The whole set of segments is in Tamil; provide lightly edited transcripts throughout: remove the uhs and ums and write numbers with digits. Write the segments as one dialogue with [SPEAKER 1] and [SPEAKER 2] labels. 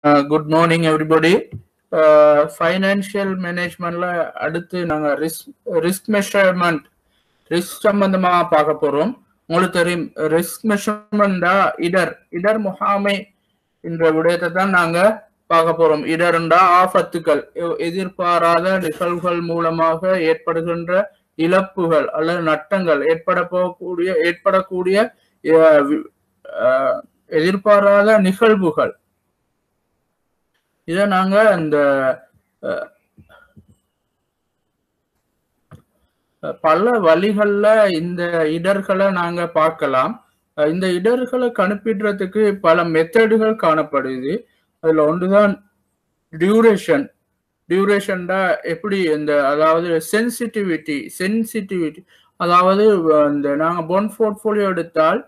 [SPEAKER 1] Good morning, everybody. Financial managementல அடுத்து நாங்க ரிஸ்க் மெஷர்மெண்ட் ரிஸ்க் சம்பந்தமா பார்க்க போறோம். உங்களுக்கு தெரியும் ரிஸ்க் மெஷர்மெண்டா இடர் முகாமை என்ற விடயத்தை தான் நாங்க பார்க்க போறோம். இடர்ண்டா ஆபத்துக்கள், எதிர்பாராத நிகழ்வுகள் மூலமாக ஏற்படுகின்ற இழப்புகள் அல்லது நட்டங்கள் ஏற்படக்கூடிய எதிர்பாராத நிகழ்வுகள். இதை நாங்க இந்த பல வழிகள்ல இந்த இடர்களை நாங்க பார்க்கலாம். இந்த இடர்களை கணிப்பிடுறதுக்கு பல மெத்தடுகள் காணப்படுது. அதுல ஒன்றுதான் டியூரேஷன்டா எப்படி இந்த அதாவது சென்சிட்டிவிட்டி அதாவது இந்த நாங்க பொண்ட் போர்ட்போலியோ எடுத்தால்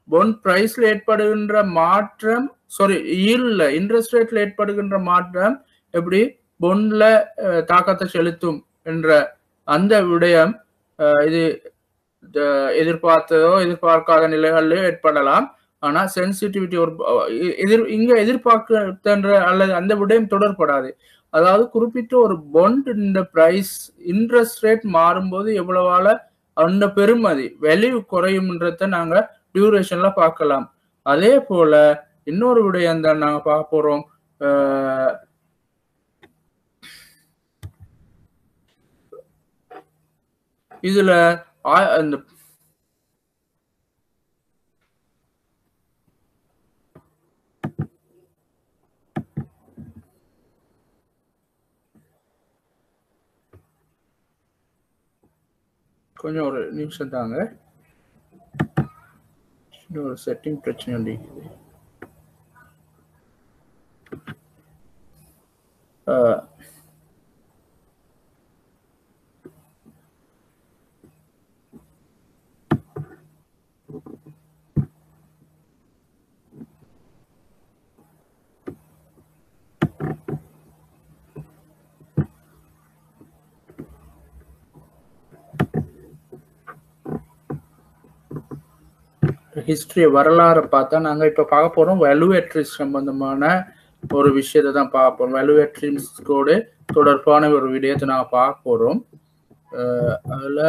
[SPEAKER 1] பொண்ட் பிரைஸ்ல ஏற்படுகின்ற மாற்றம், இன்ட்ரெஸ்ட் ரேட்ல ஏற்படுகின்ற மாற்றம் எப்படி பொண்ட்ல தாக்கத்தை செலுத்தும் என்ற அந்த விடயம் இது எதிர்பார்த்ததோ எதிர்பார்க்காத நிலைகளிலோ ஏற்படலாம். ஆனா சென்சிட்டிவிட்டி ஒரு இங்க எதிர்பார்க்கின்ற அல்லது அந்த விடயம் தொடர்படாது. அதாவது குறிப்பிட்ட ஒரு பொண்ட் இந்த பிரைஸ் இன்ட்ரெஸ்ட் ரேட் மாறும்போது எவ்வளவால அந்த பெருமதி வேல்யூ குறையும்ன்றத நாங்க டியூரேஷன்ல பார்க்கலாம். அதே போல இன்னொரு விடயம் தான் நாங்க பார்க்க போறோம். இதுல அந்த கொஞ்சம் ஒரு நிமிஷம் தாங்க, ஒரு செட்டிங் பிரச்சனை இருக்குது. ஹிஸ்டரி வரலாறு பார்த்தா நாங்க இப்ப பார்க்க போறோம் வேல்யூவேட்ரி சம்பந்தமான ஒரு விஷயத்தை தான் பார்க்க போறோம். வேல்யூவேட்ரிஸ்கோடு தொடர்பான ஒரு விடயத்தை நாங்க பார்க்க போறோம். அதுல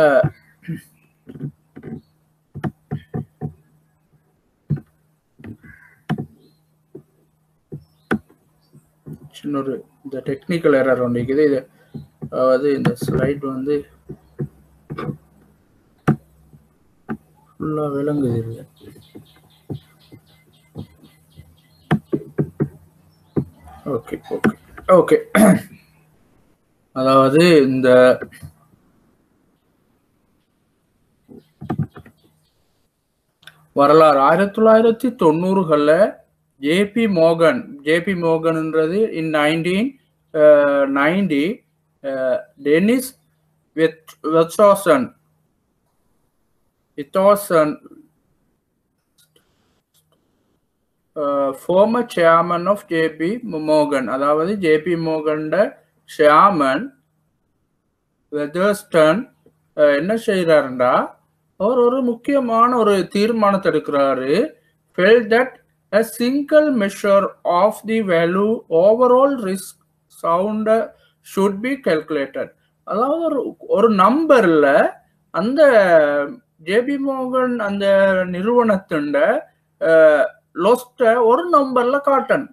[SPEAKER 1] சின்ன இந்த டெக்னிக்கல் எரர் ஒன்று இருக்குது. இது அதாவது இந்த ஸ்லைட் வந்து ஃபுல்லா விளங்குது இல்லை. ஓகே அதாவது இந்த வரலாறு 1990களில் ஜேபி மோகன்ன்றது in 1990 Dennis Weatherstone former chairman of JP Morgan, அதாவது ஜேபி மோகன் சேர்மன் வெதர்ஸ்டன் என்ன செய்யறாருண்டா, அவர் ஒரு முக்கியமான ஒரு தீர்மானத்தை எடுக்கிறாரு. felt that a single measure of the value overall risk sound should be calculated. அதாவது ஒரு நம்பர்ல அந்த ஜேபி மோகன் அந்த நிறுவனத்துண்ட லொஸ்ட ஒரு நம்பர்ல cotton.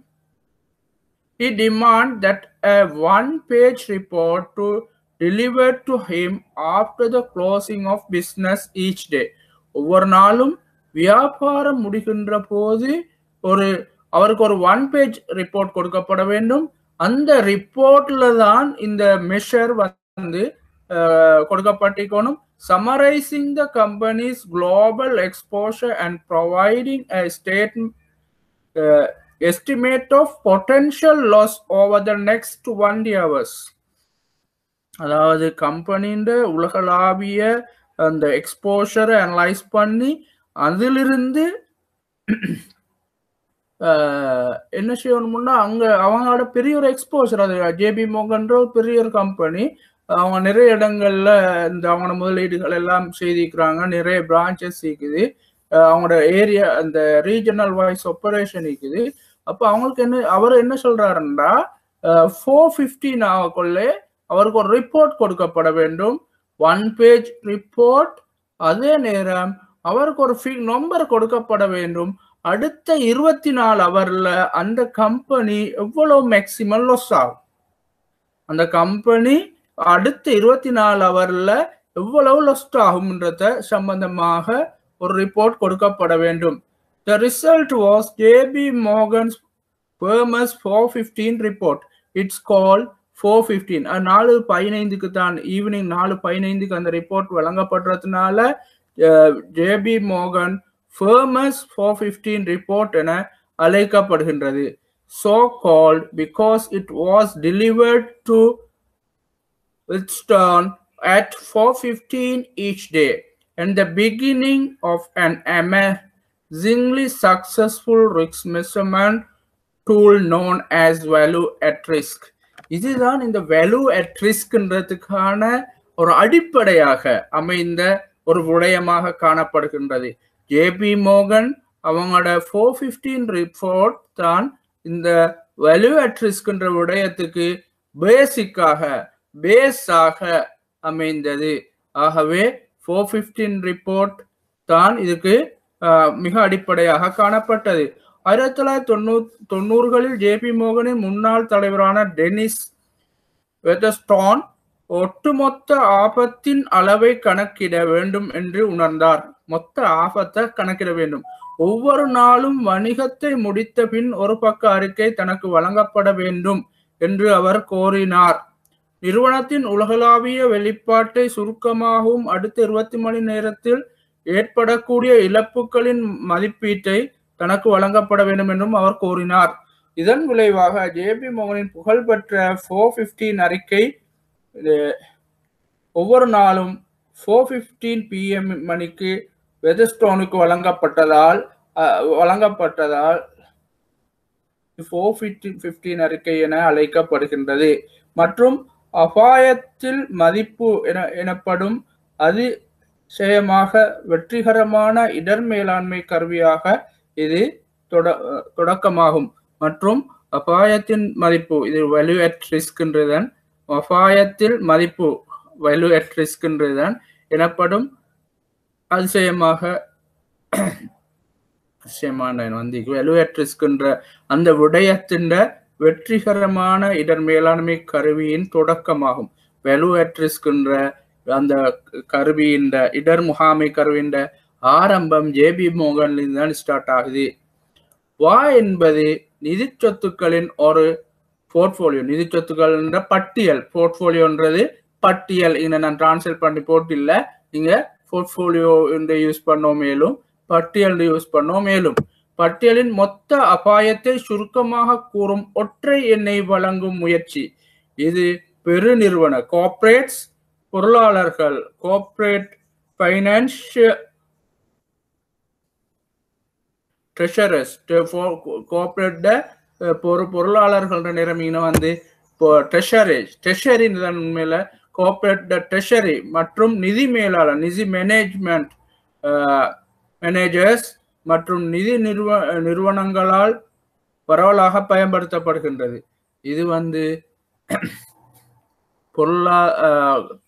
[SPEAKER 1] He demand that a one-page report to delivered to him after the closing of business each day. ஒவ்வொரு நாளும் வியாபாரம் முடிகின்ற போது அவருக்கு ஒரு 1 பேஜ் ரிப்போர்ட் கொடுக்கப்பட வேண்டும். அந்த ரிப்போர்ட்ல தான் இந்த மெஷர் வந்து கொடுக்கப்பட்டிருக்கணும். Summarizing the company's global exposure and providing a estimate of potential loss over the next 20 hours. அதாவது கம்பெனின்ற உலகளாவிய அந்த எக்ஸ்போஷரை அனலைஸ் பண்ணி அதிலிருந்து என்ன செய்யணும்னா அங்க அவங்களோட பெரிய ஒரு எக்ஸ்போஷர், அது ஜேபி மோகன்ற ஒரு பெரிய ஒரு கம்பெனி, அவங்க நிறைய இடங்கள்ல இந்த அவங்களோட முதலீடுகள் எல்லாம் செய்திருக்கிறாங்க, நிறைய பிரான்ச்சஸ் இருக்குது, அவங்களோட ஏரியா அந்த ரீஜனல் வைஸ் ஆபரேஷன் இருக்குது. அப்ப அவங்களுக்கு என்ன அவர் என்ன சொல்றாருன்னா 4:15 ஆகக்குள்ளே அவருக்கு ஒரு ரிப்போர்ட் கொடுக்கப்பட வேண்டும், 1 பேஜ் ரிப்போர்ட். அதே நேரம் அவருக்கு ஒரு நம்பர் கொடுக்கப்பட வேண்டும். அடுத்த 24 ஹவர்ல அந்த கம்பெனி எவ்வளவு மேக்சிமம் லாஸ் ஆகும், அந்த கம்பெனி அடுத்த 24 ஹவர்ல எவ்வளவு லாஸ் ஆகும்ன்றத சம்பந்தமாக ஒரு ரிப்போர்ட் கொடுக்கப்பட வேண்டும். The result was JB Morgan's famous 4:15 report. It's called 4:15. 4:15க்கு தான் ஈவினிங் 4:15க்கு அந்த report வழங்கப்படுறதுனால JB Morgan famous 4:15 report என அழைக்கப்படுகின்றது. So called because it was delivered to Wheatstone at 4:15 each day, and the beginning of an amazingly successful risk measurement tool known as value at risk. இதுதான் இந்த வேல்யூ அட் ரிஸ்க்ன்றதுக்கான ஒரு அடிப்படையாக அமைந்த ஒரு விடயமாக காணப்படுகின்றது. ஜேபி மோகன் அவங்களோட 4:15 ரிப்போர்ட் தான் இந்த வேல்யூ அட் ரிஸ்க்ன்ற விடயத்துக்கு பேஸாக அமைந்தது. ஆகவே 4:15 ரிப்போர்ட் தான் இதுக்கு மிக அடிப்படையாக காணப்பட்டது. 1990களில் ஜேபி மோகனின் முன்னாள் தலைவரான டெனிஸ் வெதர்ஸ்டோன் ஒட்டுமொத்த ஆபத்தின் அளவை கணக்கிட வேண்டும் என்று உணர்ந்தார். மொத்த ஆபத்தை கணக்கிட வேண்டும். ஒவ்வொரு நாளும் வணிகத்தை முடித்த பின் ஒரு பக்க அறிக்கை தனக்கு வழங்கப்பட வேண்டும் என்று அவர் கோரினார். நிறுவனத்தின் உலகளாவிய வெளிப்பாட்டை சுருக்கமாகவும் அடுத்த 20 மணி நேரத்தில் ஏற்படக்கூடிய இழப்புகளின் மதிப்பீட்டை தனக்கு வழங்கப்பட வேண்டும் என்றும் அவர் கோரினார். இதன் விளைவாக ஜேபி மோகனின் புகழ்பெற்ற 4:15 அறிக்கை ஒவ்வொரு நாளும் 4:15 PM மணிக்கு வெதர்ஸ்டோனுக்கு வழங்கப்பட்டதால் 4:15 அறிக்கை என அழைக்கப்படுகின்றது. மற்றும் அபாயத்தில் மதிப்பு எனப்படும் அதிசயமாக வெற்றிகரமான இடர் மேலாண்மை கருவியாக இது தொடக்கமாகும். மற்றும் அபாயத்தின் மதிப்பு இது வேல்யூ அட் ரிஸ்க்ன்றதன் அபாயத்தில் மதிப்பு வேல்யூ அட் ரிஸ்க்ன்றதன் எனப்படும் அதிசயமான வேல்யூ அட் ரிஸ்க்ன்ற அந்த விடயத்தின் வெற்றிகரமான இடர் மேலாண்மை கருவியின் தொடக்கமாகும். வேல்யூ அட் ரிஸ்க்ன்ற அந்த கருவியின் இடர் முகாமை கருவியின் ஆரம்பம் ஜேபி மோகன்லிருந்து தான் ஸ்டார்ட் ஆகுது. வா என்பது நிதி சொத்துக்களின் ஒரு போர்ட்போலியோ, நிதி சொத்துக்கள் என்ற பட்டியல். போர்ட்போலியோன்றது பட்டியல். இங்க நான் டிரான்ஸ்லேட் பண்ணி போட்டில்ல, நீங்க போர்ட்போலியோ என்று யூஸ் பண்ணோம், மேலும் பட்டியல் யூஸ் பண்ணோம். மேலும் பட்டியலின் மொத்த அபாயத்தை சுருக்கமாக கூறும் ஒற்றை எண்ணை வழங்கும் முயற்சி. இது பெருநிறுவன கார்ப்பரேட்ஸ் பொருளாளர்கள், கார்ப்பரேட் ஃபைனான்சியல் ட்ரெஷரர்ஸ், கார்ப்பரேட் பொருளாளர்கள் நிலைமையின வந்து ட்ரெஷரி உண்மையில கார்ப்பரேட் ட்ரெஷரி மற்றும் நிதி மேலாளர், நிதி மேனேஜர்ஸ் மற்றும் நிதி நிறுவனங்களால் பரவலாக பயன்படுத்தப்படுகின்றது. இது வந்து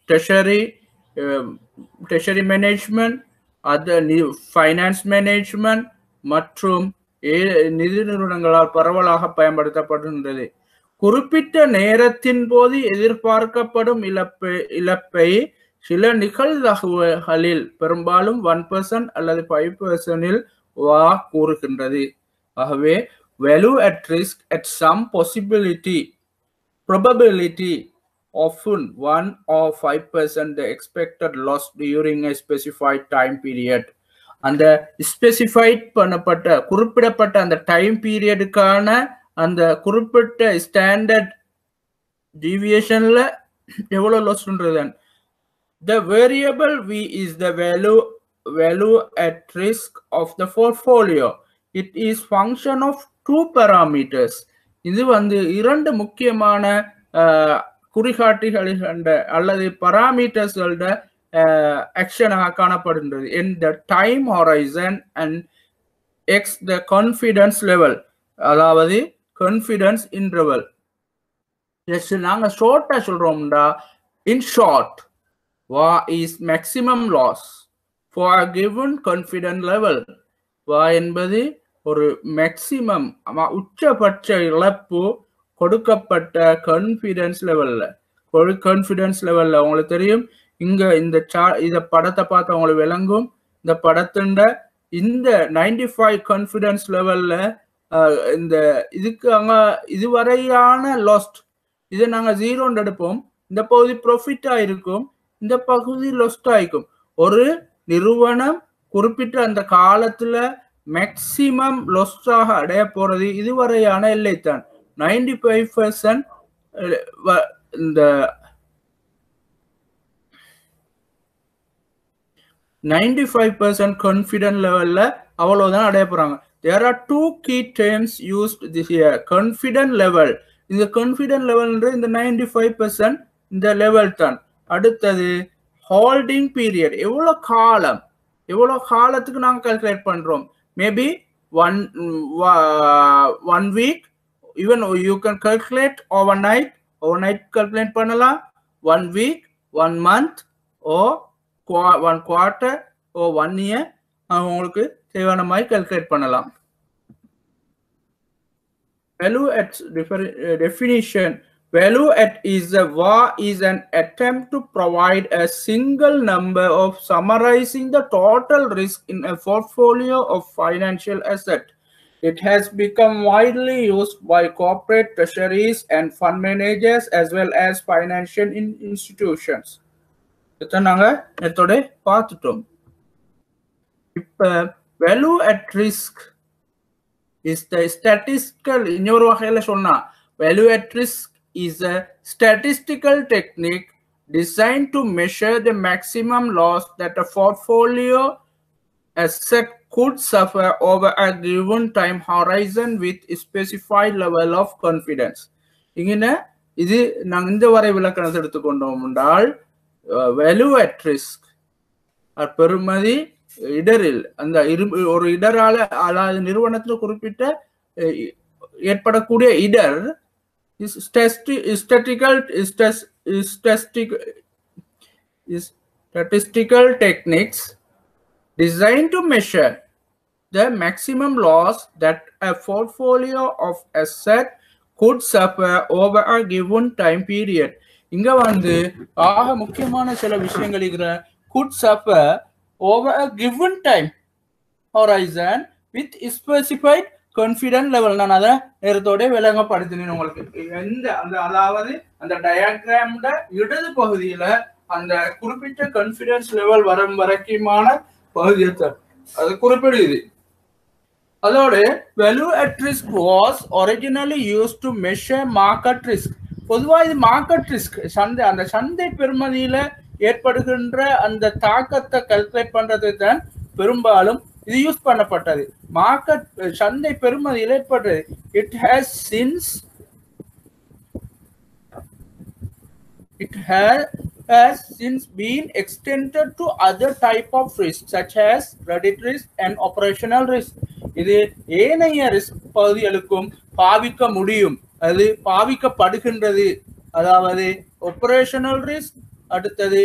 [SPEAKER 1] ட்ரெஷரி மேனேஜ்மெண்ட், ஃபைனான்ஸ் மேனேஜ்மெண்ட் மற்றும் நிதி நிறுவனங்களால் பரவலாக பயன்படுத்தப்படுகின்றது. குறிப்பிட்ட நேரத்தின் போது எதிர்பார்க்கப்படும் இழப்பை சில நிகழ்தகவுகளில் பெரும்பாலும் 1% அல்லது 5% வா கூறுகின்றது. ஆகவே value at risk at some probability often 1 or 5% the expected loss during a specified time period. அந்த ஸ்பெசிஃபைட் பண்ணப்பட்ட குறிப்பிடப்பட்ட அந்த டைம் பீரியடுக்கான அந்த குறிப்பிட்ட ஸ்டாண்டர்ட் டீவியேஷன்ல எவ்வளவு லாஸ்ன்றது. The variable V is the value at risk of the portfolio. It is function of two parameters. இது வந்து இரண்டு முக்கியமான குறிகாட்டிகளை அல்லது பராமீட்டர்ஸ்களோட ஆக்ஷனாக காணப்படுகின்றது. In the time horizon and X the confidence level. அதாவது கான்ஃபிடன்ஸ் இன்டர்வல். நாங்க ஷார்ட்டா சொல்றோம்டா, in short what is maximum loss for a given confidence level. வா என்பது ஒரு மேக்சிமம் உச்சபட்ச இழப்பு கொடுக்கப்பட்ட கான்ஃபிடன்ஸ் லெவல்ல. உங்களுக்கு தெரியும், இங்க இந்த படத்தை பார்த்து உங்களுக்கு விளங்கும். இந்த படத்துண்ட இந்த 95 கான்ஃபிடன்ஸ் லெவல்ல இந்த இதுக்கு அங்க இதுவரையான லாஸ்ட் இதை நாங்க 0 எடுப்போம். இந்த பகுதி ப்ராஃபிட்டா இருக்கும், இந்த பகுதி லாஸ்ட் ஆயிக்கும். ஒரு நிறுவனம் குறிப்பிட்ட அந்த காலத்துல மேக்சிமம் லாஸ்டாக அடைய போறது இதுவரையான எல்லைத்தான். 95% இந்த 95% கான்ஃபிடன்ட் லெவல்ல அவ்வளவுதான் அடைய போறாங்க. There are two key terms used this year. Confident level. இந்த கான்ஃபிடன்ட் லெவல் இந்த 95% இந்த லெவல் தான். அடுத்தது ஹோல்டிங் பீரியட். எவ்வளவு காலத்துக்கு நாங்க கால்குலேட் பண்றோம். Maybe one week, even you can calculate overnight calculate பண்ணலாம். 1 week, 1 month or 1 quarter or 1 year உங்களுக்கு தேவையான மாதிரி கால்குலேட் பண்ணலாம். Value at definition. Value at is an attempt to provide a single number of summarizing the total risk in a portfolio of financial asset. It has become widely used by corporate treasuries and fund managers as well as financial institutions. இத நாங்க நேத்தோட பார்த்துட்டோம். இப்ப value at risk is the statistical, இன்னொரு வகையில சொன்னா value at risk is a statistical technique designed to measure the maximum loss that a portfolio asset could suffer over a given time horizon with a specified level of confidence. இங்க இது நாங்க இந்த வரை விளக்கணத்தை எடுத்துக்கொண்டோம் என்றால் value at risk பெறுமதி இடரில் அந்த ஒரு இடரால அதாவது நிறுவனத்தில் குறிப்பிட்ட ஏற்படக்கூடிய இடர் statistical techniques designed to measure the maximum loss that a portfolio of asset could suffer over a given time period. இங்க ஆக முக்கியமான சில விஷயங்கள் could suffer over a given time horizon with specified confidence level. நான் அதை நேரத்தோட விளங்கப்படுத்தினேன் உங்களுக்கு. அதாவது அந்த டயக்ராம்ல இடது பகுதியில அந்த குறிப்பிட்ட கான்ஃபிடன்ஸ் லெவல் வரும் வரைக்குமான பகுதியை அது குறிப்பிடுது. அதோட value at risk was originally used to measure market risk. பொதுவா இது மார்க்கெட் ரிஸ்க், அந்த சந்தை பெறுமதியில ஏற்படுகின்ற அந்த தாக்கத்தை கால்குலேட் பண்றது தான் பெரும்பாலும் இது யூஸ் பண்ணப்பட்டது. மார்க்கெட் சந்தை பெறுமதியில் ஏற்பட்டது. It has since been extended to other type of risk such as credit risk and operational risk. இது ஏனைய ரிஸ்க் பகுதிகளுக்கும் பாவிக்க முடியும், அது பாவிக்கப்படுகின்றது. அதாவது operational risk, அடுத்தது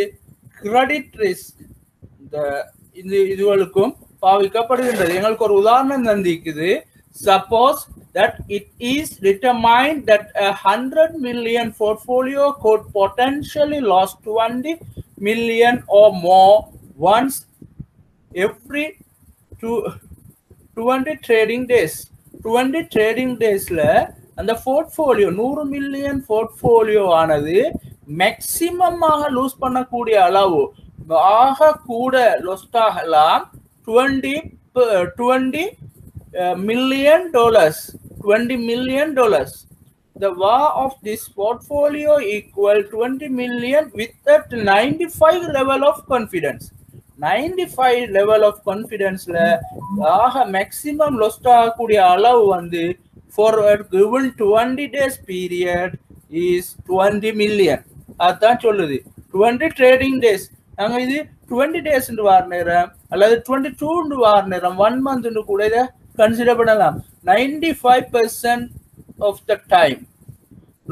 [SPEAKER 1] கிரெடிட் ரிஸ்க், இதுகளுக்கும் பாவிக்கப்படுகின்றது. எங்களுக்கு ஒரு உதாரணம் தந்திக்குது. Suppose that it is determined that a 100 million portfolio could potentially lose 20 million or more once every 20 trading days. 20 trading daysல அந்த போர்ட்ஃபோலியோ 100 மில்லியன் போர்ட்ஃபோலியோ ஆனது மேக்சிமமாக லூஸ் பண்ணக்கூடிய அளவு ஆக கூட லாஸ்ட் ஆகலாம் $20 million. $20 million. The VaR of this portfolio equal 20 million with that 95 level of confidence. 95 level of confidence ல ஆக மேக்ஸிமம் லாஸ்ட் ஆகக்கூடிய அளவு for a given 20 days period is 20 million. அதான் சொல்லுது 20 trading days. நாங்க இது 20 days வார நேரம் அல்லது 22 வார நேரம் 1 month கூட இதை கன்சிடர் பண்ணலாம். 95% of the time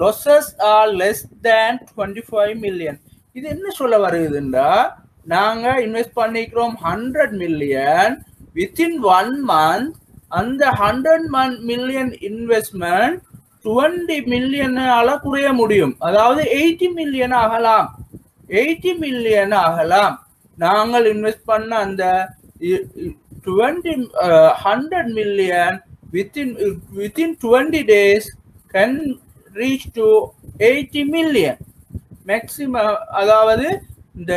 [SPEAKER 1] losses are less than 25 million. இது என்ன சொல்ல வருதுன்னா, நாங்க இன்வெஸ்ட் பண்ணிக்கிறோம் 100 million, within 1 month அந்த 100 million இன்வெஸ்ட்மெண்ட் 20 million குறைய முடியும். அதாவது 80 million ஆகலாம். 80 million ஆகலாம். நாங்கள் இன்வெஸ்ட் பண்ண அந்த 100 million within 20 days can reach to 80 million. Maximum, அதாவது இந்த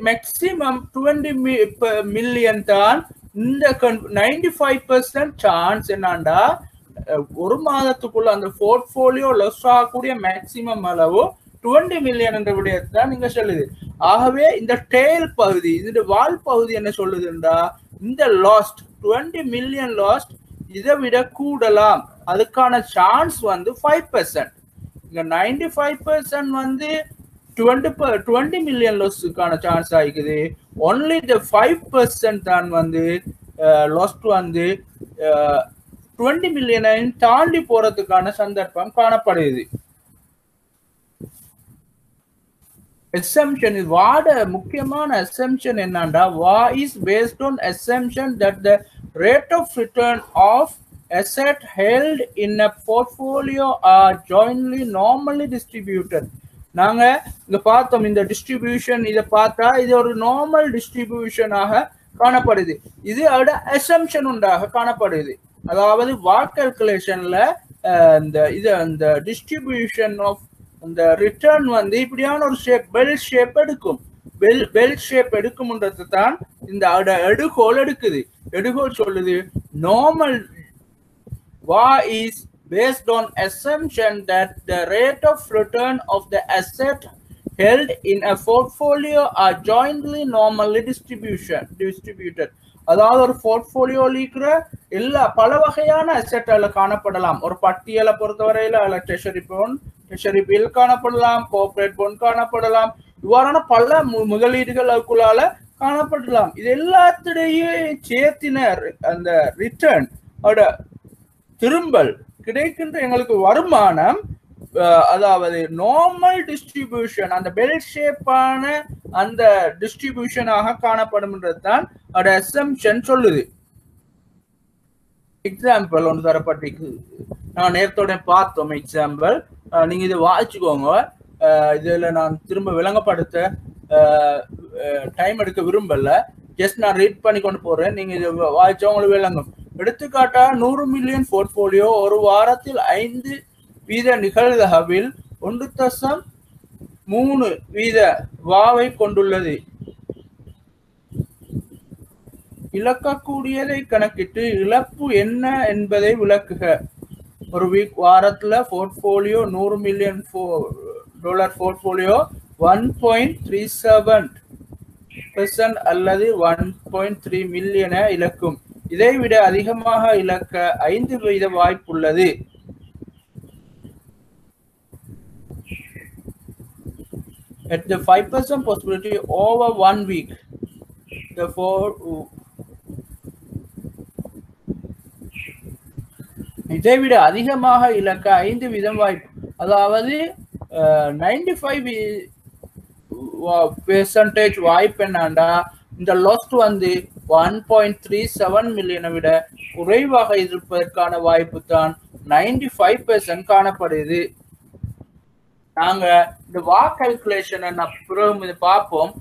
[SPEAKER 1] மேக்ஸிமம் 20 மில்லியன் தான். இந்த 95% சான்ஸ் என்னண்டா, ஒரு மாதத்துக்குள்ள அந்த போர்ட்போலியோ லாஸ் ஆகக்கூடிய மேக்ஸிமம் அளவு 20 மில்லியன் என்ற விடயத்தை தான் நீங்க சொல்லுது. ஆகவே இந்த டெயில் பகுதி, இந்த வால் பகுதி என்ன சொல்லுதுண்டா, இந்த லாஸ்ட் 20 மில்லியன் லாஸ்ட் இதை விட கூடலாம். அதுக்கான சான்ஸ் வந்து 5%. இங்க 95% வந்து 20 மில்லியன் லாஸ்க்கான சான்ஸ் ஆகிக்குது. ஒன்லி த 5% தான் வந்து லாஸ்ட் வந்து 20 மில்லியனையும் தாண்டி போறதுக்கான சந்தர்ப்பம் காணப்படுது. assumption is வாட முக்கியமான assumption என்னன்னா, why is based on assumption that the rate of return of asset held in a portfolio are jointly normally distributed. நாங்க இங்க பார்த்தோம், இந்த டிஸ்ட்ரிபியூஷன் இதை பார்த்தா இது ஒரு நார்மல் டிஸ்ட்ரிபியூஷனாக காணப்படுது. இது அதோட அசம்ஷன் உண்டாக காணப்படுது. அதாவது வாட் கால்குலேஷன்ல இந்த டிஸ்ட்ரிபியூஷன் ஆஃப் இந்த ரிட்டர்ன் வந்து இப்படியான ஒரு ஷேப், பெல் ஷேப் எடுக்கும். பெல் ஷேப் எடுக்கும்ன்றது தான் இந்த எடுகோல் எடுக்குது. எடுகோல் சொல்லுது நார்மல் வா is based on assumption that the rate of return of the asset held in a portfolio are jointly normally distributed. அதாவது ஒரு போர்ட்போலியோல இருக்கிற எல்லா பல வகையான அசெட்ல காணப்படலாம். ஒரு பட்டியலை பொறுத்தவரையில அதுல ட்ரெஷரி பில் காணப்படலாம், கோஆபரேட் பாண்ட் காணப்படலாம், இவ்வாறான பல முதலீடுகள் அதுக்குள்ளால காணப்படலாம். இது எல்லாத்திடையும் சேர்த்தின அந்த ரிட்டர்ன் திரும்பல் கிடைக்கின்ற எங்களுக்கு வருமானம், அதாவது நார்மல் டிஸ்ட்ரிபியூஷன், அந்த பெல் ஷேப்பான அந்த டிஸ்ட்ரிபியூஷனாக காணப்படும்ன்றது தான் அதோட அசம்ஷன் சொல்லுது. எக்ஸாம்பிள் ஒன்று தரப்பட்டிருக்கு, நான் நேரத்தோட பார்த்தோம். எக்ஸாம்பிள் நீங்க இதை வாசிச்சுக்கோங்க. இதுல நான் திரும்ப விளங்கப்படுத்த டைம் எடுக்க விரும்பல, ஜஸ்ட் நான் ரீட் பண்ணி கொண்டு போறேன். நீங்க இதை வாசிச்சவங்களுக்கு விளங்கும். எடுத்துக்காட்டா 100 மில்லியன் போர்ட்போலியோ ஒரு வாரத்தில் 5% நிகழ்தகவில் 1.3% வாவை கொண்டுள்ளது. இழக்கக்கூடியதை கணக்கிட்டு இழப்பு என்ன என்பதை விளக்குக. ஒரு வாரத்துல போர்ட்போலியோ 100 மில்லியன் டாலர் போர்ட்போலியோ 1.37% அல்லது 1.3 மில்லியனை இழக்கும். இதை விட அதிகமாக இழக்க 5% வாய்ப்புள்ளது. At the 5% possibility over 1 week, therefore இதை விட அதிகமாக இழக்க 5% வாய்ப்பு. அதாவது 95% வாய்ப்பு என்னண்டா, இந்த லாஸ்ட் வந்து 1.37 மில்லியனை விட குறைவாக இருப்பதற்கான வாய்ப்பு தான் 95% காணப்படுது. நாங்க இந்த வா கால்குலேஷன் பிறகு பார்ப்போம்.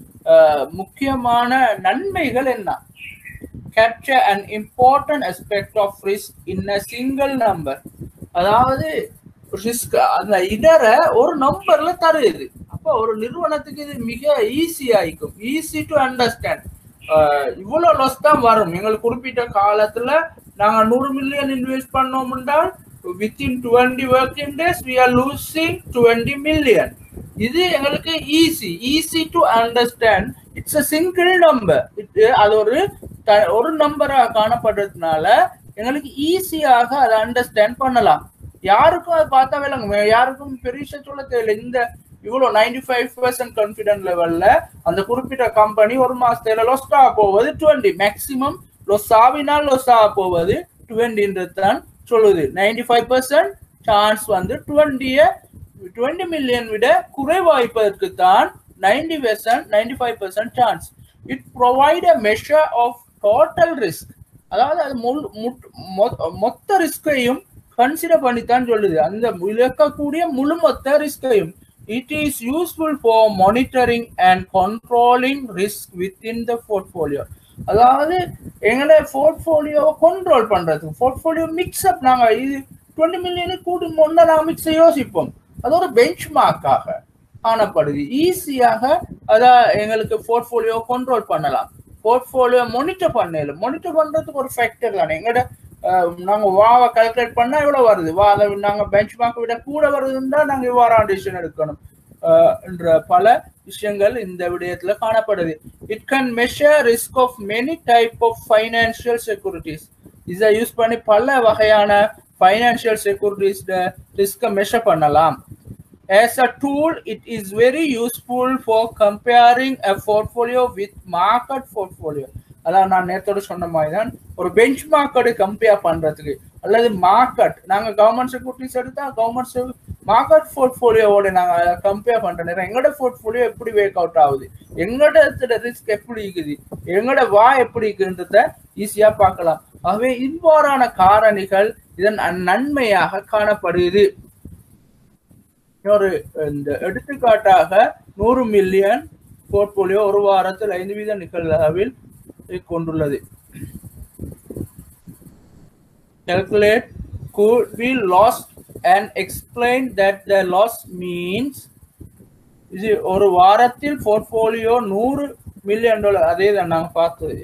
[SPEAKER 1] முக்கியமான நன்மைகள் என்ன? capture an important aspect of risk in a single number. அதாவது ரிஸ்க் அந்த இடர ஒரு நம்பர்ல தருது. அப்போ ஒரு நிறுவனத்துக்கு இது மிக ஈஸி ஆயிக்கும், ஈஸி டு அண்டர்ஸ்டாண்ட். இவ்வளவு லாஸ் தான் வரும். எங்களுக்கு குறிப்பிட்ட காலத்துல நாங்க 100 மில்லியன் இன்வெஸ்ட் பண்ணோம் என்றால் within 20 working days we are losing 20 million. இது எங்களுக்கு easy to understand. It's a single number. அது ஒரு நம்பரா காணப்படுறதுனால எங்களுக்கு ஈஸியாக அதை அண்டர்ஸ்டாண்ட் பண்ணலாம். யாருக்கும் அதை பார்த்தா விளங்கும், யாருக்கும் பெரிய சொல்ல தேவையில்லை. இந்த இவ்வளவு 95% கான்பிடன்ட் லெவல்ல அந்த குறிப்பிட்ட கம்பெனி ஒரு மாசத்துல லொஸ் ஆக போவது 20, மேக்சிமம் லொஸ் ஆவினால் லொஸ் ஆக போவது 20 தான் சொல்லுது. 95% சான்ஸ் வந்து 20 மில்லியன் விட குறைவாய்ப்பதற்கு தான் 95% chance. It provide a measure of total risk. அதாவது அது மொத்த ரிஸ்கையும் கன்சிடர் பண்ணித்தான் சொல்லுது, அந்த இழக்கக்கூடிய முழு மொத்த ரிஸ்கையும். It is useful for monitoring and controlling risk within the portfolio. அதாவது எங்களோட போர்ட்ஃபோலியோவை கண்ட்ரோல் பண்றது, போர்ட்ஃபோலியோ மிக்ஸ் அப். நாங்க இது 20 மில்லியன் கூட்டி முன்னா நாங்கள் மிக்ஸை யோசிப்போம். அது ஒரு பெஞ்ச் மார்க்காக காணப்படுது. ஈஸியாக அதான் எங்களுக்கு போர்ட்ஃபோலியோ கண்ட்ரோல் பண்ணலாம், போர்ட்ஃபோலியோ மானிட்டர் பண்ணலாம். மானிட்டர் பண்றதுக்கு ஒரு ஃபேக்டர் தானே. எங்கட நாங்க வாவை கால்குலேட் பண்ணா எவ்வளவு வருது, வா நாங்க பெஞ்ச் மார்க்கை விட கூட வருதுன்னா நாங்க இவ்வாறான டிசிஷன் எடுக்கணும் என்ற பல விஷயங்கள் இந்த விடயத்துல காணப்படுது. It can measure risk of many type of financial securities. இதை யூஸ் பண்ணி பல வகையான ஃபைனான்சியல் செக்யூரிட்டிஸ் ரிஸ்கை மெஷர் பண்ணலாம். As a tool, it is very useful for comparing a portfolio with market portfolio. அதான் நான் நேரத்தோட சொன்ன மாதிரி தான், ஒரு பெஞ்ச் மார்க்கெட்டை கம்பேர் பண்றதுக்கு, அல்லது மார்க்கெட் நாங்க கவர்மெண்ட் செக்யூரிட்டிஸ் எடுத்தா கவர்மெண்ட் மார்க்கெட் போர்ட்ஃபோலியோவோட நாங்க கம்பேர் பண்ற நேரம் எங்களோட போர்ட்ஃபோலியோ எப்படி வேக் அவுட் ஆகுது, எங்களோட ரிஸ்க் எப்படி இருக்குது, எங்களோட வா எப்படி இருக்குன்றத ஈஸியா பார்க்கலாம். ஆகவே இவ்வாறான காரணிகள் இதன் நன்மையாக காணப்படுது. ஒரு இந்த எடுத்துக்காட்டாக 100 மில்லியன் போர்ட்போலியோ ஒரு வாரத்தில் 5% நிகழ்வில் கொண்டுள்ளது. Calculate could be lost and explain that the loss means. இது ஒரு வாரத்தில் போர்ட்போலியோ $100 மில்லியன். அதே தான் நாங்க பார்த்தது,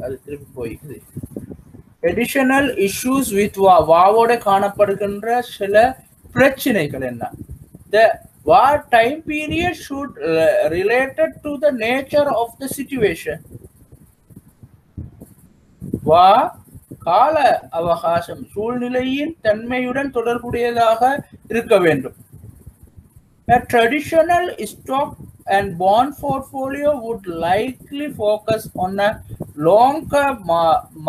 [SPEAKER 1] அது திருப்பி போயிடுது. Additional issues with வாவோட காணப்படுகின்ற சில பிரச்சனைகள் என்ன? The war time period should related to the nature of the situation. வா கால அவகாசம் சூழ்நிலையின் தன்மையுடன் தொடர்புடையதாக இருக்க வேண்டும். A traditional stock and bond portfolio would likely focus on a longer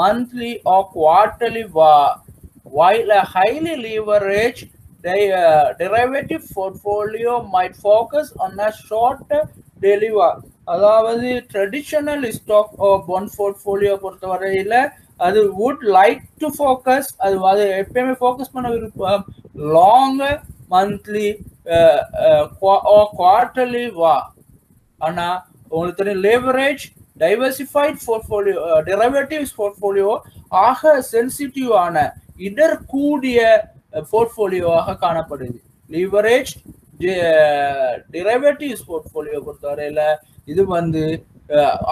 [SPEAKER 1] monthly or quarterly VaR, while a highly leveraged derivative portfolio might focus on a shorter daily VaR. அதாவது ட்ரெடிஷனல் ஸ்டாக் பாண்ட் போர்ட்ஃபோலியோ பொறுத்தவரையில அது would like to focus, அது எப்பயுமே ஃபோக்கஸ் பண்ண விருப்பம் லாங் மந்த்லி குவார்டர்லி வா. ஆனா உங்களுக்கு தெரியும் லேவரேஜ் டைவர்சிஃபைட் போர்ட்ஃபோலியோ டெரிவேட்டிவ்ஸ் போர்ட்ஃபோலியோ ஆக சென்சிட்டிவான இடர்கூடிய போர்ட்ஃபோலியோவாக காணப்படுது. லிவரேஜ் டெரிவேட்டிவ்ஸ் போர்ட்ஃபோலியோ பொறுத்தவரையில இது வந்து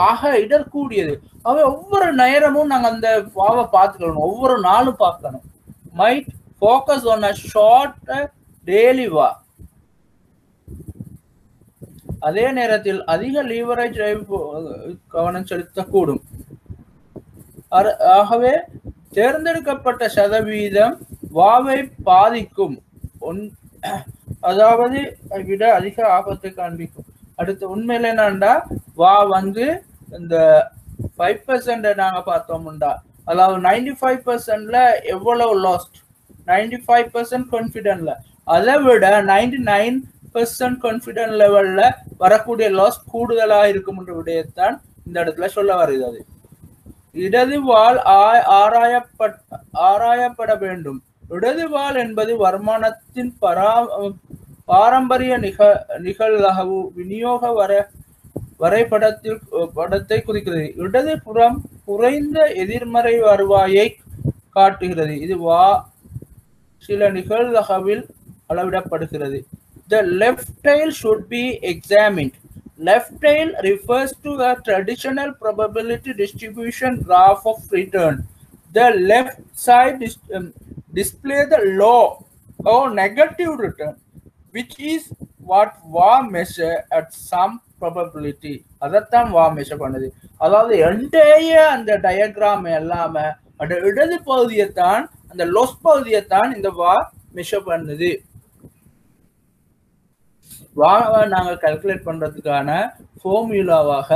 [SPEAKER 1] ஆக இடர்கூடியது. அவை ஒவ்வொரு நேரமும் நாங்க அந்த வாவை பார்த்துக்கணும், ஒவ்வொரு நாளும் பார்க்கணும். Might focus on a short daily வா. அதே நேரத்தில் அதிக லீவரேஜ் கவனம் செலுத்தக்கூடும். ஆகவே தேர்ந்தெடுக்கப்பட்ட சதவீதம் வாவை பாதிக்கும், அதாவது விட அதிக ஆபத்தை காண்பிக்கும். அடுத்து உண்மையில என்னண்டா வா வந்து இந்த 5% நாங்க பார்த்தோம்டா, அதாவது 95%ல எவ்வளவு லாஸ்ட், 95% கான்ஃபிடென்ட்ல, அதை விட 99% கான்ஃபிடென்ட் லெவல்ல வரக்கூடிய லாஸ் கூடுதலா இருக்கும் என்ற விடயத்தான் இந்த இடத்துல சொல்ல வருது. அது இடதுவால் ஆராயப்பட வேண்டும். இடதுவால் என்பது வருமானத்தின் பாரம்பரிய நிகழ்வு விநியோக வரைபடத்தை குறிக்கிறது. இடது புறம் குறைந்த எதிர்மறை வருவாயை காட்டுகிறது. இது சில நிகழ்தகவில் அளவிடப்படுகிறது. The left tail should be examined. Left tail refers to a traditional probability distribution graph of return. The left side display the low or negative return, which is what VaR measure at some probability. அதைத்தான் VaR measure பண்ணுது. அதாவது என்டையர் அந்த டயக்ராம் எல்லாமே அந்த இடது பகுதியைத்தான், அந்த லொஸ் பகுதியைத்தான் இந்த VaR measure பண்ணுது. வாவை நாங்க கால்குலேட் பண்றதுக்கான ஃபார்முலாவாக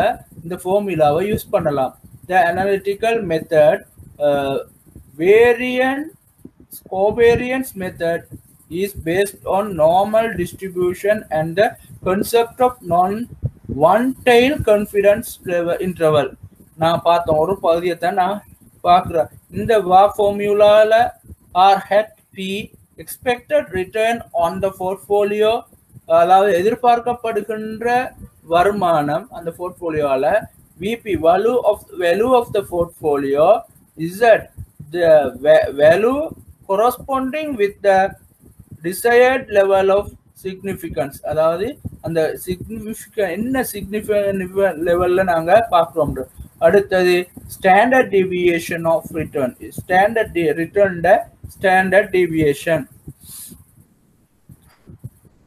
[SPEAKER 1] இந்த ஃபார்முலாவை யூஸ் பண்ணலாம். The analytical method covariance method is based on normal distribution and the concept of one-tail confidence interval. நான் பார்த்தோம் ஒரு பகுதியை தான் நான் பார்க்குறேன். இந்த ஃபார்முலால R hat P expected return on the portfolio, அதாவது எதிர்பார்க்கப்படுகின்ற வருமானம் அந்த போர்ட்ஃபோலியோல, VP value of the portfolio, z the value corresponding with the desired level of significance, அதாவது அந்த significant என்ன significant லெவல்ல நாங்க பார்க்கிறோம். அடுத்தது standard deviation of return, return standard deviation.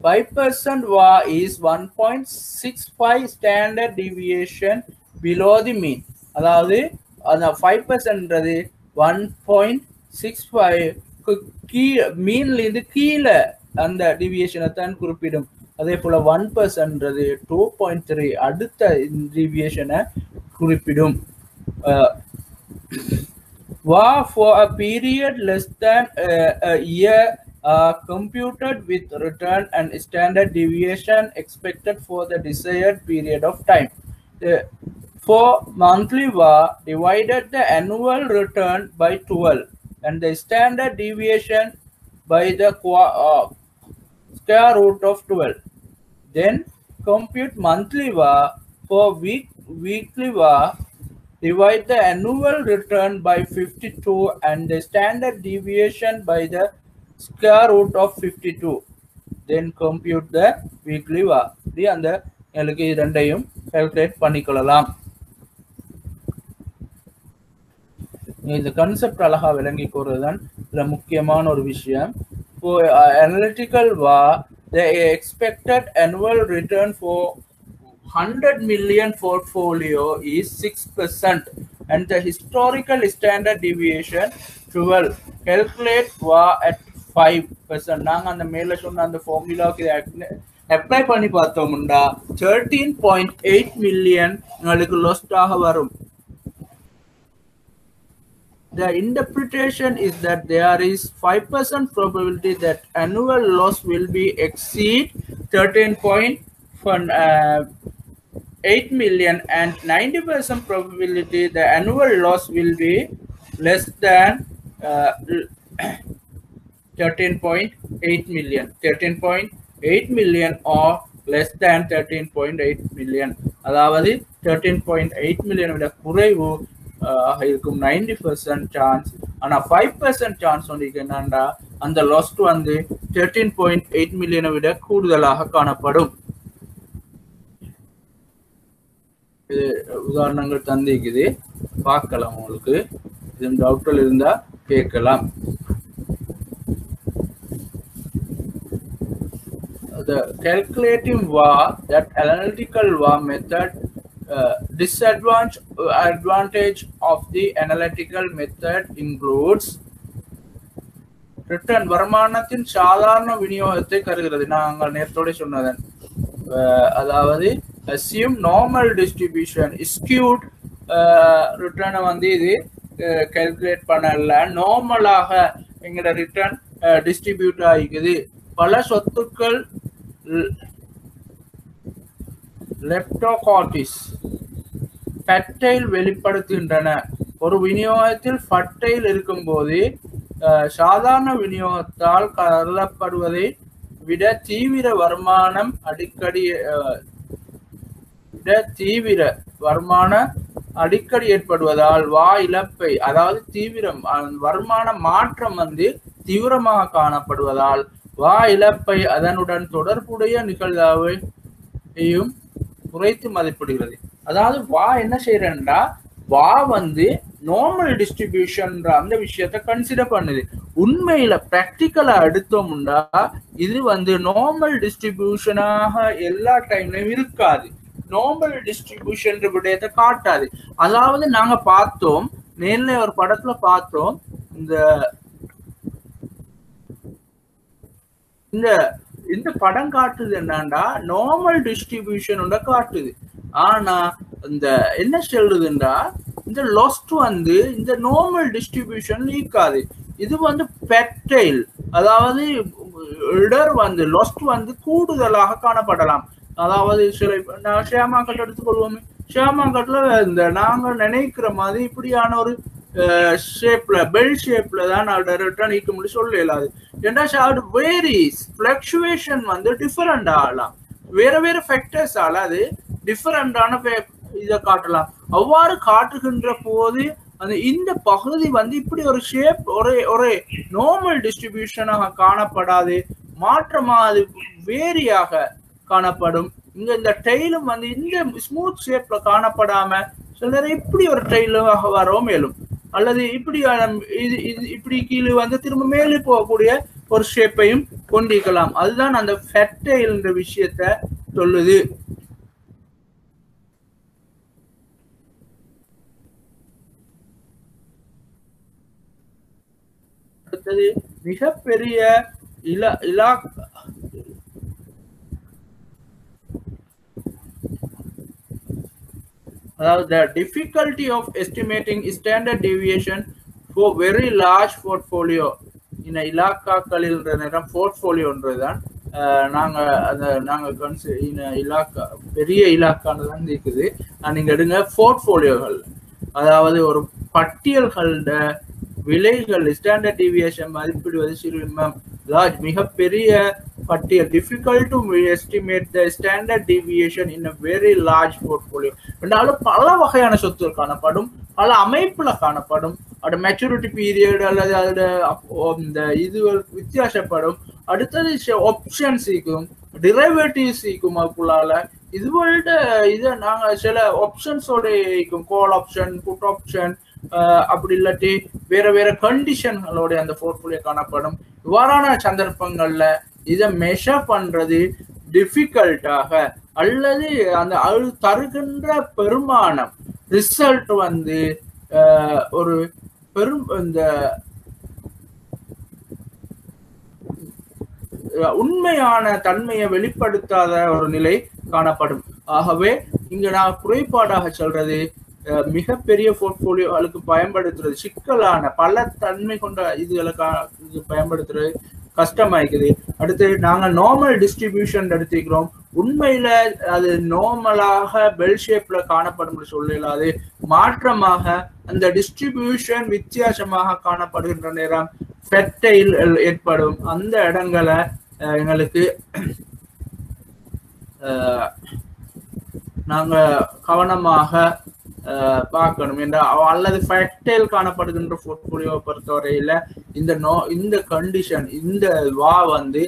[SPEAKER 1] 5% VA is 1.65 standard deviation below the mean. அதாவது அந்த 5% 1.65 மீன்ல இருந்து கீழே அந்த டிவியேஷனை தான் குறிப்பிடும். அதே போல 1% 2.3 அடுத்த டிவியேஷனை குறிப்பிடும். VA for a period less than a year computed with return and standard deviation expected for the desired period of time. For monthly VA, divided the annual return by 12 and the standard deviation by the square root of 12. Then compute monthly VA. For weekly VA, divide the annual return by 52 and the standard deviation by the square root of 52. Then compute the weekly VA. அந்த உங்களுக்கு இரண்டையும் கால்குலேட் பண்ணிக்கொள்ளலாம். இந்த கான்செப்ட் அழகா விளங்கி கொள்றதுதான் இதுல முக்கியமான ஒரு விஷயம். For analytical VA, the expected annual return for 100 million portfolio is 6% and the historical standard deviation 12. Calculate VA at 5%. நாங்க அந்த மேல சொன்ன அந்த ஃபார்முலாக்கு அப்ளை பண்ணி பார்த்தோம்னா 13.8 million உங்களுக்கு லாஸ்ட் ஆக வரும். The interpretation is that there is 5% probability that annual loss will be exceed 13.8 million and 90% probability the annual loss will be less than 13.8 million. 13.8 million or less than 13.8 million. அதாவது 13.8 million விட குறைவு இருக்கும் 90% சான்ஸ். ஆனா 5% சான்ஸ் வந்து என்னன்னா அந்த லாஸ்ட் வந்து 13.8 மில்லியனை விட கூடுதலாக காணப்படும். இது உதாரணங்கள் தந்திக்குது, பார்க்கலாம். உங்களுக்கு இது டவுட்கள் இருந்தா கேட்கலாம். The calculating VA, that analytical VA method, disadvantage of the analytical method includes return வருமானத்தின் சாதாரண விநியோகத்தை கருதுகிறது. நாங்கள் நேரத்தோட சொன்னதன் அதாவது assume normal distribution skewed return வந்து இது calculate பண்ணல. நார்மலாக எங்கட ரிட்டர்ன் டிஸ்ட்ரிபியூட் ஆகிக்குது. பல சொத்துக்கள் லெப்டோகார்டிஸ் ஃபட்டைல் வெளிப்படுத்துகின்றன. ஒரு விநியோகத்தில் ஃபட்டைல் இருக்கும்போது சாதாரண விநியோகத்தால் கருதப்படுவதை விட தீவிர வருமானம் அடிக்கடி ஏற்படுவதால் வா இழப்பை, அதாவது தீவிரம் வருமான மாற்றம் வந்து தீவிரமாக காணப்படுவதால் வா இழப்பை அதனுடன் தொடர்புடைய நிகழ்வையும் குறைத்து மதிப்பிடுகிறது. அதாவது வா என்ன செய்யறா, வா வந்து நார்மல் டிஸ்ட்ரிபியூஷன் அந்த விஷயத்த கன்சிடர் பண்ணுது. உண்மையில பிராக்டிக்கலா எடுத்தோம்னா இது வந்து நார்மல் டிஸ்ட்ரிபியூஷனாக எல்லா டைம்லயும் இருக்காது. நார்மல் டிஸ்ட்ரிபியூஷன் விடயத்தை காட்டாது. அதாவது நாங்க பார்த்தோம், நேர்ல ஒரு படத்துல பார்த்தோம், இந்த படம் காட்டுது என்னன்னா நார்மல் டிஸ்ட்ரிபியூஷன் காட்டுது. ஆனா இந்த என்ன சொல்றதுன்னா இந்த லொஸ்ட் வந்து இந்த நார்மல் டிஸ்ட்ரிபியூஷன் இருக்காது. இது வந்து பெட்டைல், அதாவது இடர் வந்து லொஸ்ட் வந்து கூடுதலாக காணப்படலாம். அதாவது சில ஷேர் மார்க்கெட் எடுத்துக்கொள்வோமே, ஷேர் மார்க்கெட்ல இந்த நாங்க நினைக்கிற மாதிரி இப்படியான ஒரு ஷேப்ல பெல் ஷேப்ல தான் டைரக்டா நீக்க முடியும் சொல்ல இயலாது. ஏன்னா வேரிஸ் பிளக்சுவேஷன் வந்து டிஃபரெண்ட் ஆகலாம், வேற வேற ஃபேக்டர்ஸால அது டிஃபரெண்டான இதை காட்டலாம். அவ்வாறு காட்டுகின்ற போது அந்த இந்த பகுதி வந்து இப்படி ஒரு ஷேப் ஒரு நார்மல் டிஸ்ட்ரிபியூஷனாக காணப்படாது, மாற்றமா அது வேரியாக காணப்படும். இங்க இந்த டெய்லும் வந்து இந்த ஸ்மூத் ஷேப்ல காணப்படாம சில நேரம் இப்படி ஒரு டெய்லாக வரவும் மேலும், அல்லது இப்படி இப்படி கீழே வந்து திரும்ப மேலே போகக்கூடிய ஒரு ஷேப்பையும் கொண்டிருக்கலாம். அதுதான் அந்த ஃபெட்டைல் என்ற விஷயத்த சொல்லுது. அடுத்தது மிகப்பெரிய the difficulty of estimating standard deviation for very large portfolio in இலாக்காக்களில் நேரம் போர்ட்ஃபோலியோன்றதுதான் நாங்க இலாக்கா பெரிய இலாக்கான்னு தான் இருக்குது. நீங்க எடுங்க போர்ட்ஃபோலியோகள், அதாவது ஒரு பட்டியல்களோட விலைகள் ஸ்டாண்டர்ட் டிவியேஷன் மதிப்பிடுவது லார்ஜ் மிகப்பெரிய பட்டியல். Difficult to estimate the standard deviation in a very large portfolio என்றாலும் பல வகையான சொத்துகள் காணப்படும், பல அமைப்புல காணப்படும். அதோட மெச்சூரிட்டி பீரியட் அல்லது அதோட இந்த இதுகள் வித்தியாசப்படும். அடுத்தது ஆப்ஷன் சீக்கும் டிரைவேட்டிவ் சீக்கும் அதுக்குள்ளால இதுவோட இதை நாங்க சில ஆப்ஷன்ஸோட இருக்கும், கால் ஆப்ஷன், புட் ஆப்ஷன், அப்படி இல்லாட்டி வேற வேற கண்டிஷன்களோட அந்த போர்ட்ஃபோலியோ காணப்படும். இவ்வாறான சந்தர்ப்பங்கள்ல இதை மெஷர் பண்றது டிஃபிகல்ட்டாக அல்லது அந்த தருகின்ற பெருமானம் ரிசல்ட் வந்து ஒரு இந்த உண்மையான தன்மையை வெளிப்படுத்தாத ஒரு நிலை காணப்படும். ஆகவே இங்க நான் குறைபாடாக சொல்றது மிகப்பெரிய போர்ட்ஃபோலியோகளுக்கு பயன்படுத்துறது சிக்கலான பல தன்மை கொண்ட இதுகளுக்கு பயன்படுத்துறது கஷ்டமாயிக்குது. அடுத்து நாங்க நார்மல் டிஸ்ட்ரிபியூஷன் எடுத்துக்கிறோம், உண்மையில அது நார்மலாக பெல் ஷேப்ல காணப்படும் சொல்லலாது, மாற்றமாக அந்த டிஸ்ட்ரிபியூஷன் வித்தியாசமாக காணப்படுகின்ற நேரம் ஃபெட்டைல் ஏற்படும். அந்த இடங்களை எங்களுக்கு நாங்க கவனமாக பார்க்கணும் என்ற அல்லது ஃபெக்டைல் காணப்படுகின்ற போர்ட்ஃபோலியோவை பொறுத்தவரையில இந்த கண்டிஷன் இந்த வந்து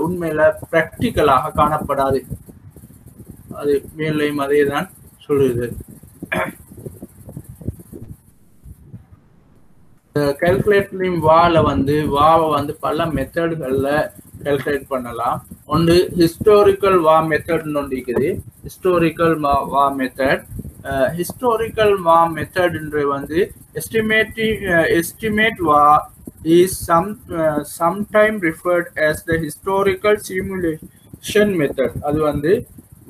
[SPEAKER 1] உண்மையில பிராக்டிக்கலாக காணப்படாது. அது மேலையும் அதே தான் சொல்லுது. கால்குலேட்டரின் வாவை வந்து பல மெத்தடுகள்ல கால்குலேட் பண்ணலாம். ஒன்று ஹிஸ்டாரிக்கல் வா மெத்தட்னு ஒன்று இருக்குது. ஹிஸ்டாரிக்கல் வா மெத்தட் historical VA method வந்து estimate VA is sometimes referred as the historical simulation method. அது வந்து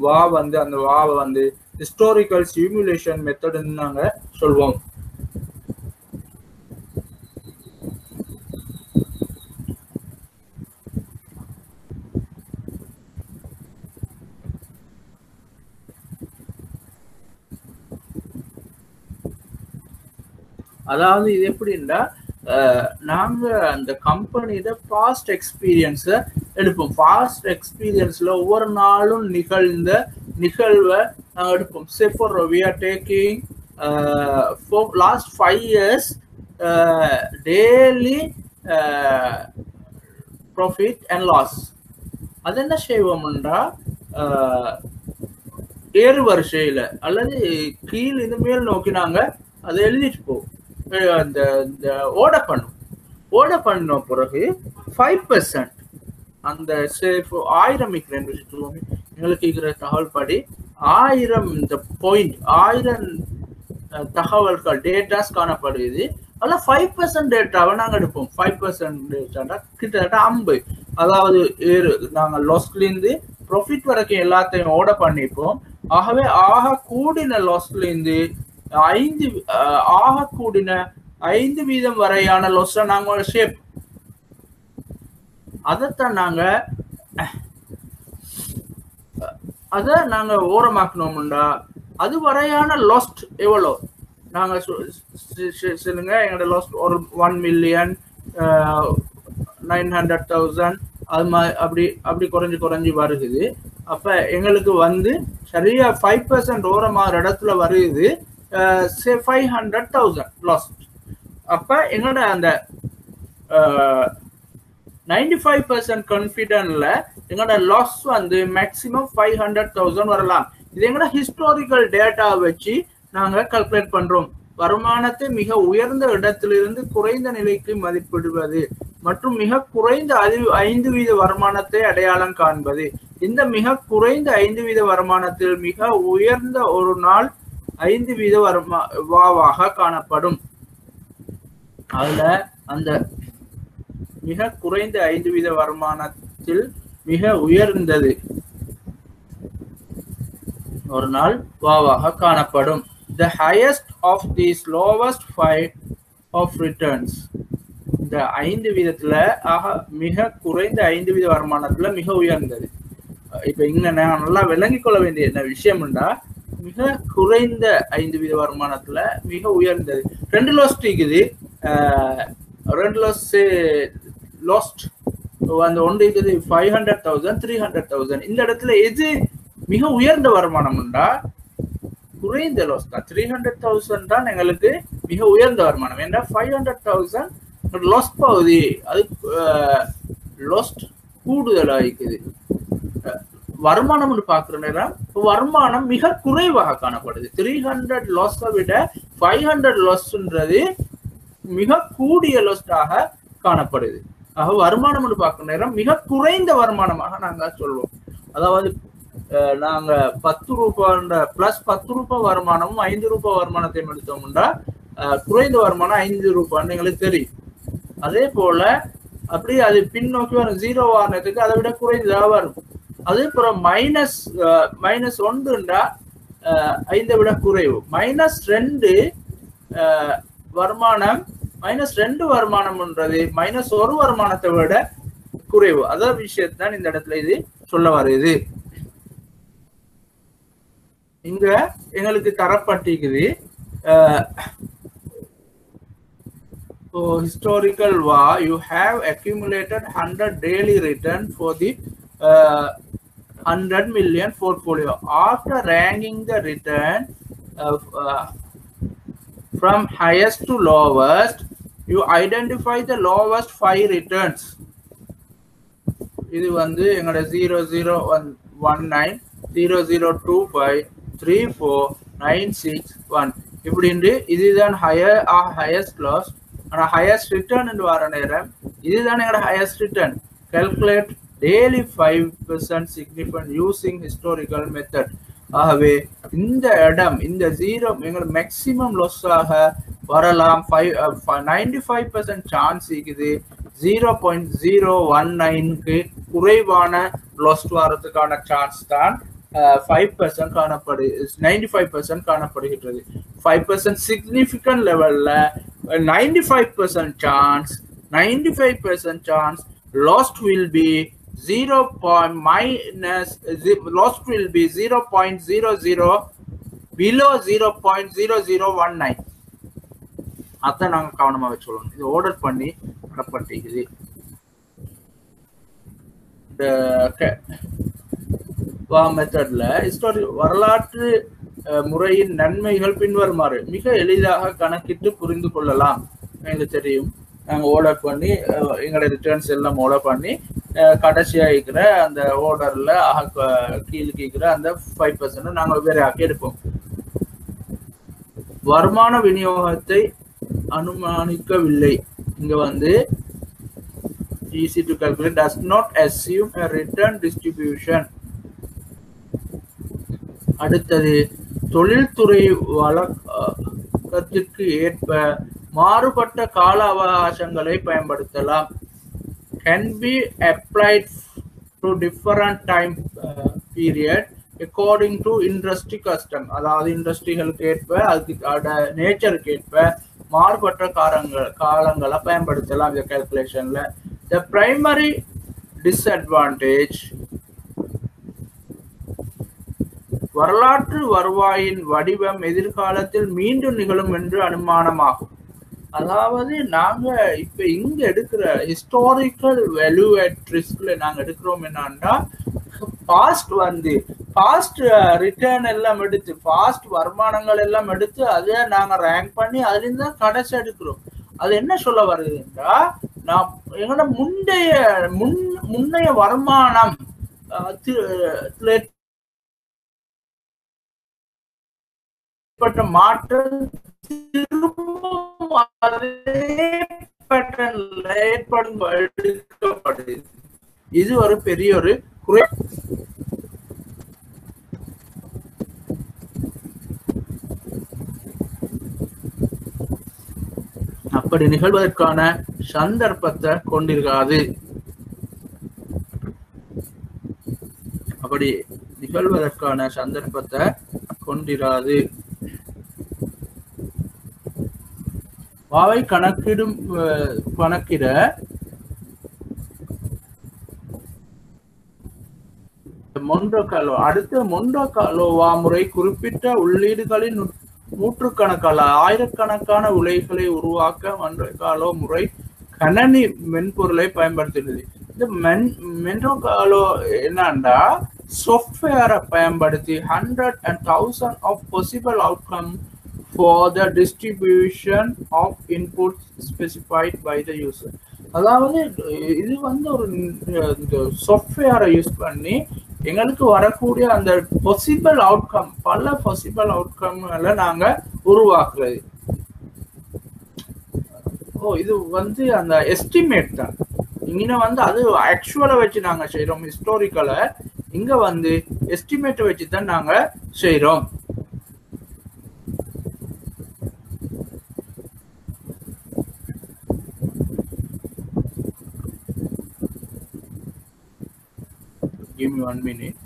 [SPEAKER 1] VA வந்து அந்த VA வந்து historical simulation method ன்னு நாங்க சொல்வோம். அதாவது இது எப்படின்னா நாங்க அந்த கம்பெனியோட பாஸ்ட் எக்ஸ்பீரியன்ஸை எடுப்போம். பாஸ்ட் எக்ஸ்பீரியன்ஸ்ல ஒவ்வொரு நாளும் நிகழ்ந்த நிகழ்வை நாங்கள் எடுப்போம். Say for we are taking for last 5 years daily profit and loss. அது என்ன செய்வோம்ன்றா ஏறு வரிசையில அல்லது கீழ் இது மேல் நோக்கி நாங்க அதை எழுதிட்டு போவோம். அந்த ஓட பண்ண பிறகு 5% அந்த 1000 எங்களுக்கு இருக்கிற தகவல் படி 1000 இந்த பாயிண்ட் 1000 தகவல்கள் டேட்டாஸ் காணப்படுது. அதில் 5% டேட்டாவை நாங்கள் எடுப்போம். 5% டேட்டா கிட்டத்தட்ட 50. அதாவது நாங்கள் லாஸ்ட்லேருந்து ப்ராஃபிட் வரைக்கும் எல்லாத்தையும் ஓட பண்ணிப்போம். ஆகவே ஆக கூடின லாஸ்ட்லேருந்து 5 ஆக கூடின 5% வரையான லொஸ் நாங்க ஷேப் அதைத்தான் நாங்க ஓரமாக்கணும்டா. அது வரையான லாஸ்ட் எவ்வளோ நாங்க சொல்லுங்க. எங்களோட லாஸ்ட் ஒரு 1,900,000 அது மாதிரி அப்படி குறைஞ்சு வருகுது. அப்ப எங்களுக்கு சரியா 5% ஓரமாகிற இடத்துல வருது 500,000 லாஸ்ட். அப்ப எங்களோட அந்த 95% கான்ஃபிடென்ட்ல எங்களோட லாஸ் மேக்சிமம் 500,000 வரலாம். இது எங்களோட ஹிஸ்டாரிக்கல் டேட்டா வச்சு நாங்க கால்குலேட் பண்றோம். வருமானத்தை மிக உயர்ந்த இடத்திலிருந்து குறைந்த நிலைக்கு மதிப்பிடுவது மற்றும் மிக குறைந்த 5% வருமானத்தை அடையாளம் காண்பது. இந்த மிக குறைந்த 5% வருமானத்தில் மிக உயர்ந்த ஒரு நாள் 5% வாவாக காணப்படும். அதுல அந்த மிக குறைந்த 5% வருமானத்தில் மிக உயர்ந்தது ஒரு நாள் வாவாக காணப்படும். The highest of these lowest 5 of returns. இந்த 5% மிக குறைந்த 5% வருமானத்துல மிக உயர்ந்தது. இப்ப இங்க நல்லா விளங்கிக் கொள்ள வேண்டிய என்ன விஷயம்டா, மிக குறைந்த 5% வருமானத்துல மிக உயர்ந்தது. 2 லாஸ்ட் இருக்குது. 2 லாஸ்ட் அந்த ஒன்று இருக்குது 500,000 300,000. இந்த இடத்துல எது மிக உயர்ந்த வருமானம் உண்டா? குறைந்த லாஸ் தான். 300,000 தான் எங்களுக்கு மிக உயர்ந்த வருமானம். ஏன்னா 500,000 லாஸ் பகுதி அது லாஸ்ட் கூடுதலா இருக்குது. வருமானம் பாக்குற நேரம் வருமானம் மிக குறைவாக காணப்படுது. 300 லாஸை விட 500 லாஸ்ன்றது மிக கூடிய லாஸ்டாக காணப்படுது. ஆக வருமானம் பார்க்குற நேரம் மிக குறைந்த வருமானமாக நாங்க சொல்லுவோம். அதாவது நாங்க 10 ரூபாய் பிளஸ் 10 ரூபாய் வருமானமும் 5 ரூபாய் வருமானத்தை எடுத்தோம்னா குறைந்த வருமானம் 5 ரூபான்னு எங்களுக்கு தெரியும். அதே போல அப்படி அது பின்னோக்கி வரும் 0 ஆனதுக்கு அதை விட குறைந்ததாக வரும். அதே போல -1 5 விட குறைவு. -2 வருமானம் -2 வருமானம்ன்றது -1 வருமானத்தை விட குறைவு. அதான் விஷயத்தான் இந்த இடத்துல இது சொல்ல வருது. இங்க எங்களுக்கு தரப்பட்டிருக்குது historical VA. You have accumulated 100 daily return for the 100 million portfolio. After ranking the return from highest to lowest, you identify the lowest 5 returns. இது எங்களோட 0019 0025 34 961 இப்படின்னு இதுதான் highest loss. ஆனா highest return என்று வர நேரம் இதுதான் எங்களோட highest return. Calculate daily 5% significant using historical method. ஆகவே இந்த இடம் இந்த 0 எங்களோட மேக்ஸிமம் லாஸ் ஆக வரலாம். 95% சான்ஸ் இருக்குது 0.019க்கு குறைவான லாஸ் வரதுக்கான சான்ஸ் தான் 5% காணப்படுது. 95% காணப்படுகிறது. 5% சிக்னிஃபிகன்ட் லெவல்ல 95% chance lost will be 0.00 below 0.0019. அதான் நாங்க கவனமா வச்சுக்கணும். இது ஆர்டர் பண்ணி தரப்பட்டிருக்குது. மெத்தட்ல வரலாற்று முறையின் நன்மைகள் பின்வருமாறு. மிக எளிதாக கணக்கிட்டு புரிந்து கொள்ளலாம். எனக்கு தெரியும் நாங்கள் ஆர்டர் பண்ணி எங்களோட ரிட்டர்ன்ஸ் எல்லாம் ஆர்டர் பண்ணி கடைசியாக இருக்கிற அந்த ஆர்டர்ல கீழே கேட்கிற அந்த 5% நாங்கள் வேற ஆக்கி எடுப்போம். வருமான விநியோகத்தை அனுமானிக்கவில்லை. இங்க easy to calculate, does not assume a return distribution. அடுத்தது தொழில்துறை வழக்கத்திற்கு ஏற்ப மாறுபட்ட கால அவகாசங்களை பயன்படுத்தலாம். Can be applied to different time period according to industry custom, அதாவது இண்டஸ்ட்ரிகளுக்கு ஏற்ப அதுக்கு நேச்சருக்கு ஏற்ப மாறுபட்ட காலங்களை பயன்படுத்தலாம் இந்த கால்குலேஷன்ல. த பிரைமரி டிஸ்அட்வான்டேஜ், வரலாற்று வருவாயின் வடிவம் எதிர்காலத்தில் மீண்டும் நிகழும் என்று அனுமானமாகும். அதாவது நாங்க இப்ப இங்க எடுக்கிற ஹிஸ்டாரிக்கல் வேல்யூ அட் ரிஸ்க்ல நாங்க எடுக்கிறோம் என்னன்னா, பாஸ்ட் பாஸ்ட் ரிட்டர்ன் எல்லாம் எடுத்து, பாஸ்ட் வருமானங்கள் எல்லாம் எடுத்து அதை நாங்க ரேங்க் பண்ணி அதுல இருந்து தான் கடைசி எடுக்கிறோம். அது என்ன சொல்ல வருதுன்றா, நான் எங்களோட முன்னைய வருமானம் மாற்றம் எடுக்கப்படுது. இது ஒரு பெரிய ஒரு குறை. அப்படி நிகழ்வதற்கான சந்தர்ப்பத்தை கொண்டிருக்காது. அப்படி நிகழ்வதற்கான சந்தர்ப்பத்தை கொண்டிராது. வாவை கணக்கிட அடுத்த மொண்டோகார்லோ முறை குறிப்பிட்ட உள்ளீடுகளின் நூற்றுக்கணக்கான ஆயிரக்கணக்கான உலைகளை உருவாக்க மொண்டோகார்லோ முறை கணனி மென்பொருளை பயன்படுத்தினது. இந்த மொண்டோகார்லோ என்னன்னா, சாஃப்ட்வேரை பயன்படுத்தி 100 and 1000 of possible outcome for the distribution of inputs specified by the user. அதாவது இது ஒரு சாஃப்ட்வேரை யூஸ் பண்ணி எங்களுக்கு வரக்கூடிய அந்த பாசிபிள் அவுட்கம், பல பாசிபிள் அவுட்கம்களை நாங்க உருவாக்குறது. இது அந்த எஸ்டிமேட் தான். இங்க அது ஆக்சுவலா வச்சு நாங்க செய்யறோம். ஹிஸ்டாரிக்கலை இங்க எஸ்டிமேட்டை வச்சு தான் நாங்க செய்யறோம். Give me 1 minute.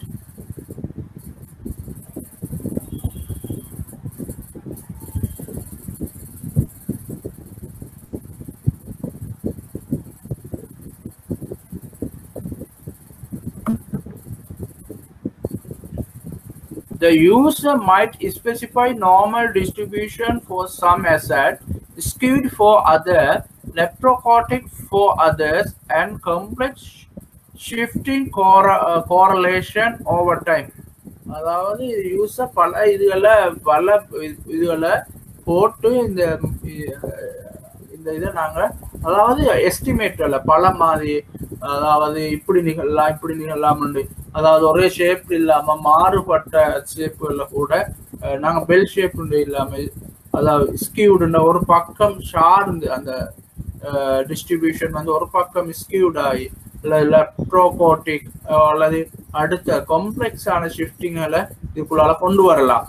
[SPEAKER 1] The user might specify normal distribution for some asset, skewed for other, leptocotic for others, and complex shifting correlation over time. அதாவது யூசர் பல இதுகளை போட்டு இந்த இதை நாங்க அதாவது எஸ்டிமேட்ல பல மாதிரி, அதாவது இப்படி நிகழலாம், அதாவது ஒரே ஷேப் இல்லாம மாறுபட்ட ஷேப்புல கூட நாங்க பெல் ஷேப் இல்லாம, அதாவது ஸ்கியூடுன்ற ஒரு பக்கம் சார்ந்து அந்த டிஸ்ட்ரிபியூஷன் ஒரு பக்கம் ஸ்கியூட் ஆகி லெப்டோகோட்டிக் அல்லது அடுத்த காம்ப்ளெக்ஸான ஷிஃப்டிங்களை இதுக்குள்ளால கொண்டு வரலாம்.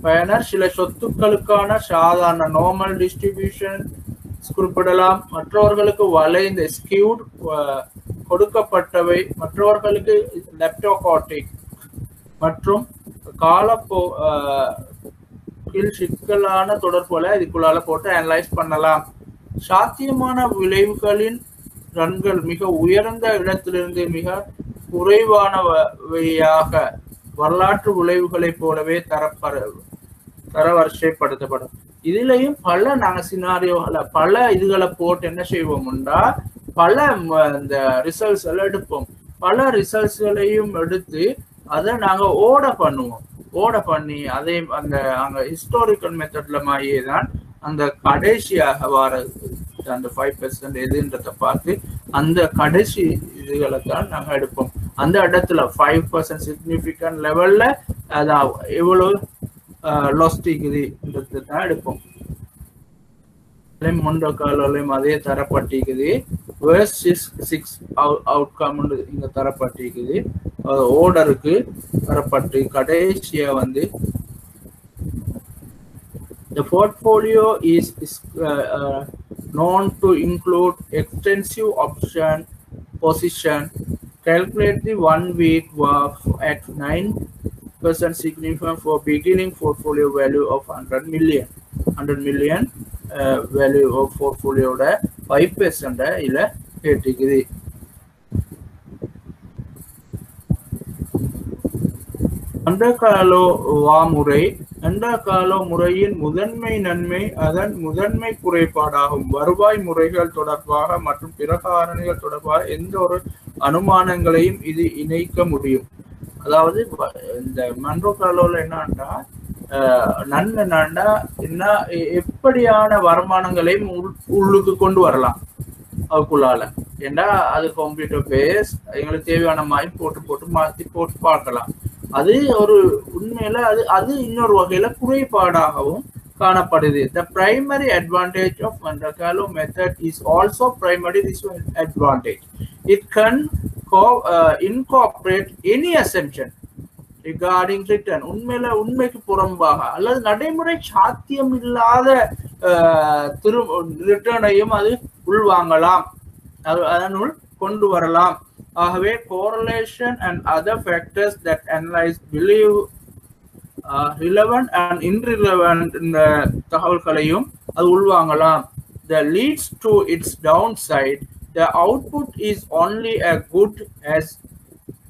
[SPEAKER 1] பயனர் சில சொத்துக்களுக்கான சாதாரண நார்மல் டிஸ்ட்ரிபியூஷன் குறிப்பிடலாம். மற்றவர்களுக்கு வளைந்த ஸ்கியூட் கொடுக்கப்பட்டவை, மற்றவர்களுக்கு லெப்டோகாட்டிக் மற்றும் காலப்போக்கில் சிக்கலான தொடர்புகளை இதுக்குள்ளால போட்டு அனலைஸ் பண்ணலாம். சாத்தியமான விளைவுகளின் ரன்கள் மிக உயர்ந்த இடத்திலிருந்து மிக குறைவானவையாக வரலாற்று விளைவுகளை போலவே தரவரிசைப்படுத்தப்படும். இதுலயும் நாங்க சினாரியோகளை பல இதுகளை போட்டு என்ன செய்வோம்னா, பல இந்த ரிசல்ட்ஸ் எல்லாம் எடுப்போம். பல ரிசல்ட்ஸ்களையும் எடுத்து அதை நாங்க ஓட பண்ணி அதே அங்க ஹிஸ்டாரிக்கல் மெத்தட்ல மாதிரியே தான் அந்த கடைசியாக வர அந்த 5% எதுன்றதை பார்த்து அந்த கடைசி இதுகளை தான் நாங்க எடுப்போம். அந்த இடத்துல 5% சிக்னிபிகன்ட் லெவல்ல அதாவது எவ்வளவு லாஸ்ட் இருக்குதுன்றது தான் எடுப்போம். மொண்டோகார்லோலையும் அதே தரப்பட்டிருக்குது. வேர்ஸ்ட் 6 அவுட்கம் இங்க தரப்பட்டிருக்குது. ஓர்டருக்கு தரப்பட்டு கடைசியா the portfolio is known to include extensive option position calculate the 1 week work at 9% significant for beginning portfolio value of 100 million. 100 million value of portfolio 5% இல்ல கேட்டிக்குது. அண்டகாலோ முறையின் முதன்மை நன்மை அதன் முதன்மை குறைபாடாகும். வருவாய் முறைகள் தொடர்பாக மற்றும் பிற காரணிகள் தொடர்பாக எந்த ஒரு அனுமானங்களையும் இது இணைக்க முடியும். அதாவது இந்த மன்றோ காலோல என்னன்னா நன்மைனா என்ன, எப்படியான வருமானங்களையும் உள்ளுக்கு கொண்டு வரலாம் அதுக்குள்ளால. ஏன்னா அது கம்ப்யூட்டர் பேஸ், எங்களுக்கு தேவையான மாதிரி போட்டு மாற்றி போட்டு பார்க்கலாம். அது ஒரு உண்மையில அது இன்னொரு வகையில குறைபாடாகவும் காணப்படுது. The primary advantage of Monte Carlo method is also primary disadvantage. It can incorporate any assumption regarding return. உண்மைக்கு புறம்பாக அல்லது நடைமுறை சாத்தியம் இல்லாத ரிட்டர்னையும் அது உள்வாங்கலாம், அதனுள் கொண்டு வரலாம். ஆகவே correlation and other factors that analyze believe relevant and irrelevant தகவல்களையும் அது உள்வாங்கலாம். That leads to its downside. The output is only as good as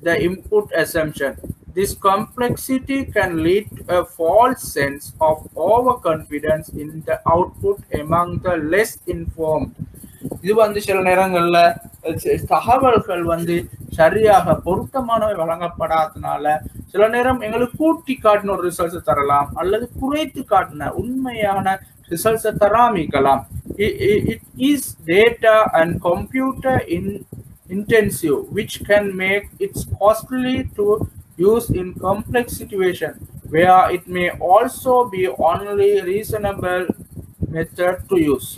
[SPEAKER 1] the input assumption. This complexity can lead to a false sense of overconfidence in the output among the less informed. இது சில நேரங்கள்ல தகவல்கள் சரியாக பொருத்தமானவை வழங்கப்படாதனால சில நேரம் எங்களுக்கு கூட்டி காட்டின ஒரு ரிசல்ட்ஸ் தரலாம், அல்லது குறைத்து காட்டின உண்மையான results தராமிக்கலாம். It is data and computer intensive, which can make it costly to use in complex situation where it may also be only reasonable method to use.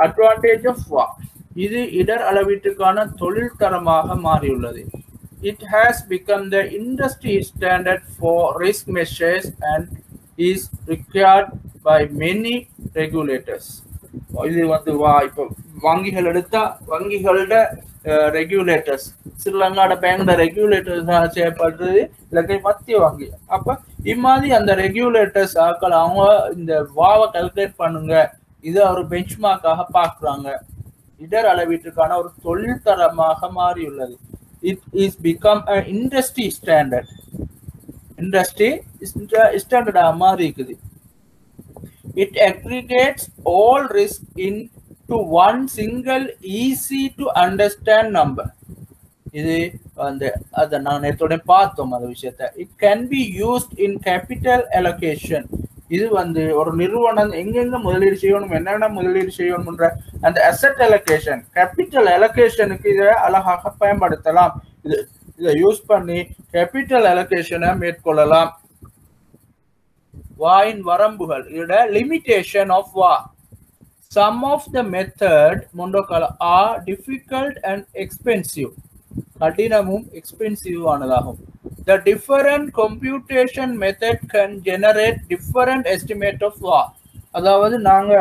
[SPEAKER 1] Advantage of VA. இது இடர் அளவீட்டுக்கான தொழில் தரமாக மாறியுள்ளது. It has become the industry standard for risk measures and is required by many regulators. இது இப்போ வங்கிகள் எடுத்தா வங்கிகளோட ரெகுலேட்டர்ஸ், ஸ்ரீலங்காவோட பேங்கோட ரெகுலேட்டர்ஸ் செய்யப்படுறது இலங்கை மத்திய வங்கி. அப்ப இம்மாதிரி அந்த ரெகுலேட்டர்ஸ் ஆக்கள் அவங்க இந்த வாவை கால்குலேட் பண்ணுங்க, இதை ஒரு பெஞ்ச்மார்க்காக பார்க்குறாங்க. இடர் அளவீட்டுக்கான ஒரு தொழில் தரமாக மாறியுள்ளது. It is become a industry standard. Industry ஸ்டாண்டர்டா மாறி இருக்குது. It aggregates all risk into one single easy to understand number. இது அதை நான் நேரத்தோட பார்த்தோம் அந்த விஷயத்த. It can be used in capital allocation. இது ஒரு நிறுவனம் எங்கெங்க முதலீடு செய்யணும், என்னென்ன முதலீடு செய்யணும்ன்ற அந்த அசெட் அலோகேஷன், கேபிட்டல் அலோகேஷனுக்கு இதை அழகாக பயன்படுத்தலாம். இதை யூஸ் பண்ணி கேபிட்டல் அலோகேஷனை மேற்கொள்ளலாம். வாயின் வரம்புகள், இதோட லிமிட்டேஷன் ஆஃப் வா. Some of the method Mondokala are difficult and expensive. கடினமும் எக்ஸ்பென்சிவ் ஆனதாகும். The different computation method can generate different estimate of VA. அதாவது நாங்க